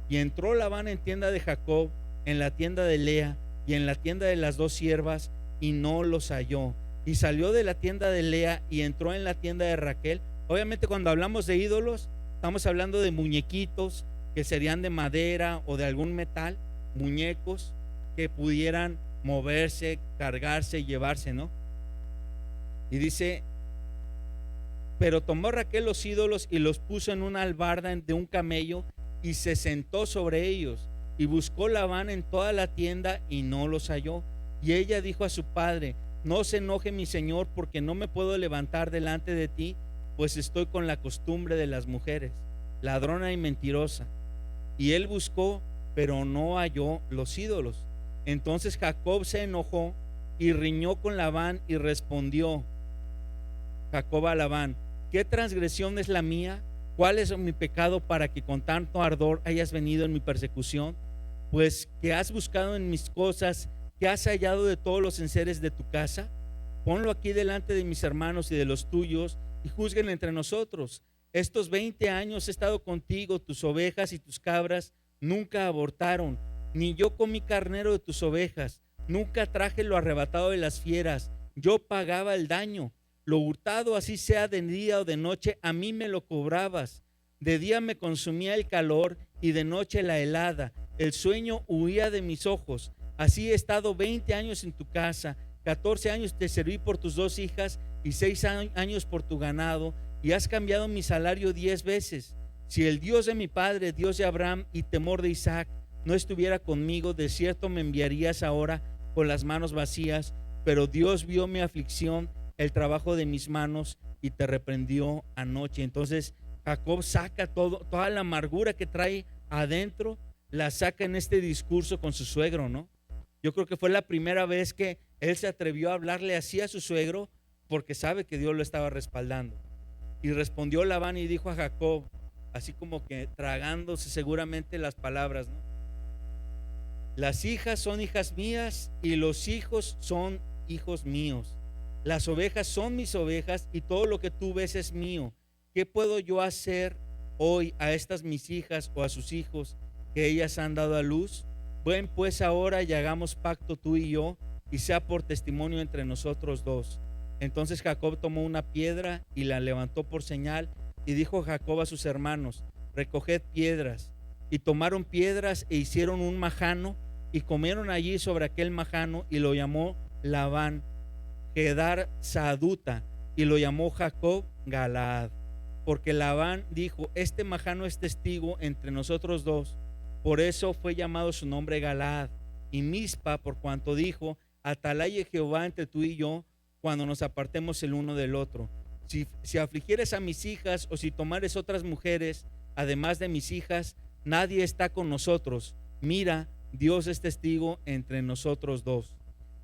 Y entró Labán en tienda de Jacob, en la tienda de Lea y en la tienda de las dos siervas, y no los halló. Y salió de la tienda de Lea y entró en la tienda de Raquel. Obviamente, cuando hablamos de ídolos, estamos hablando de muñequitos que serían de madera o de algún metal, muñecos que pudieran moverse, cargarse y llevarse, ¿no? Y dice: pero tomó Raquel los ídolos y los puso en una albarda de un camello y se sentó sobre ellos. Y buscó Labán en toda la tienda y no los halló. Y ella dijo a su padre: no se enoje mi señor, porque no me puedo levantar delante de ti, pues estoy con la costumbre de las mujeres, ladrona y mentirosa. Y él buscó, pero no halló los ídolos. Entonces Jacob se enojó y riñó con Labán, y respondió Jacob a Labán: ¿qué transgresión es la mía? ¿Cuál es mi pecado para que con tanto ardor hayas venido en mi persecución? Pues que has buscado en mis cosas, que has hallado de todos los enseres de tu casa. Ponlo aquí delante de mis hermanos y de los tuyos, y juzguen entre nosotros. Estos 20 años he estado contigo, tus ovejas y tus cabras nunca abortaron, ni yo comí carnero de tus ovejas, nunca traje lo arrebatado de las fieras, yo pagaba el daño. Lo hurtado, así sea de día o de noche, a mí me lo cobrabas. De día me consumía el calor y de noche la helada. El sueño huía de mis ojos. Así he estado 20 años en tu casa. 14 años te serví por tus 2 hijas y 6 años por tu ganado. Y has cambiado mi salario 10 veces. Si el Dios de mi padre, Dios de Abraham y temor de Isaac, no estuviera conmigo, de cierto me enviarías ahora con las manos vacías. Pero Dios vio mi aflicción, el trabajo de mis manos, y te reprendió anoche. Entonces Jacob saca toda la amargura que trae adentro, la saca en este discurso con su suegro, ¿no? Yo creo que fue la primera vez que él se atrevió a hablarle así a su suegro, porque sabe que Dios lo estaba respaldando. Y respondió Labán y dijo a Jacob, así como que tragándose seguramente las palabras, ¿no? Las hijas son hijas mías y los hijos son hijos míos. Las ovejas son mis ovejas y todo lo que tú ves es mío. ¿Qué puedo yo hacer hoy a estas mis hijas o a sus hijos que ellas han dado a luz? Ven pues ahora y hagamos pacto tú y yo, y sea por testimonio entre nosotros dos. Entonces Jacob tomó una piedra y la levantó por señal, y dijo Jacob a sus hermanos, recoged piedras. Y tomaron piedras e hicieron un majano, y comieron allí sobre aquel majano, y lo llamó Labán Kedar Saduta, y lo llamó Jacob Galaad, porque Labán dijo, este majano es testigo entre nosotros dos. Por eso fue llamado su nombre Galaad. Y Mizpa, por cuanto dijo, atalaye Jehová entre tú y yo, cuando nos apartemos el uno del otro. Si afligieres a mis hijas, o si tomares otras mujeres, además de mis hijas, nadie está con nosotros. Mira, Dios es testigo entre nosotros dos.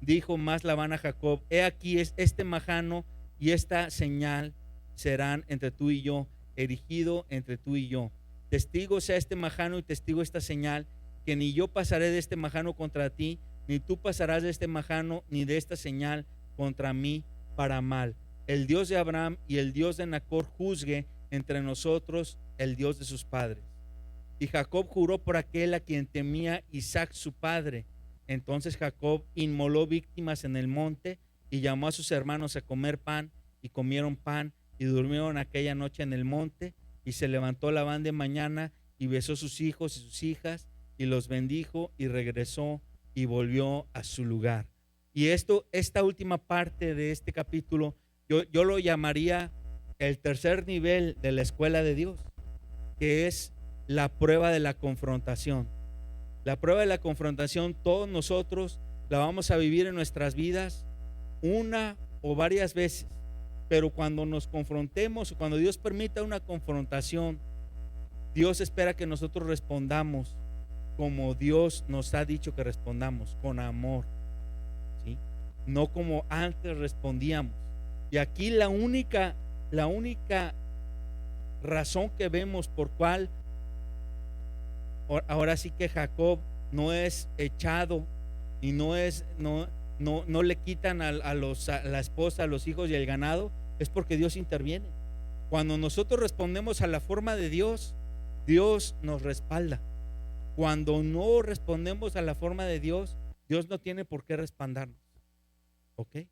Dijo más Labán a Jacob, he aquí es este majano y esta señal serán entre tú y yo, erigido entre tú y yo. Testigo sea este majano y testigo esta señal, que ni yo pasaré de este majano contra ti, ni tú pasarás de este majano ni de esta señal contra mí para mal. El Dios de Abraham y el Dios de Nacor juzgue entre nosotros, el Dios de sus padres. Y Jacob juró por aquel a quien temía Isaac su padre. Entonces Jacob inmoló víctimas en el monte y llamó a sus hermanos a comer pan, y comieron pan y durmieron aquella noche en el monte. Y se levantó Labán de mañana y besó sus hijos y sus hijas y los bendijo y regresó y volvió a su lugar. Y esta última parte de este capítulo, yo lo llamaría el tercer nivel de la escuela de Dios, que es la prueba de la confrontación. La prueba de la confrontación, todos nosotros la vamos a vivir en nuestras vidas una o varias veces, pero cuando nos confrontemos, cuando Dios permita una confrontación, Dios espera que nosotros respondamos como Dios nos ha dicho que respondamos, con amor, ¿sí? No como antes respondíamos. Y aquí la única razón que vemos por cual ahora sí que Jacob no es echado y no le quitan a la esposa, a los hijos y el ganado, es porque Dios interviene. Cuando nosotros respondemos a la forma de Dios, Dios nos respalda. Cuando no respondemos a la forma de Dios, Dios no tiene por qué respaldarnos. ¿Ok?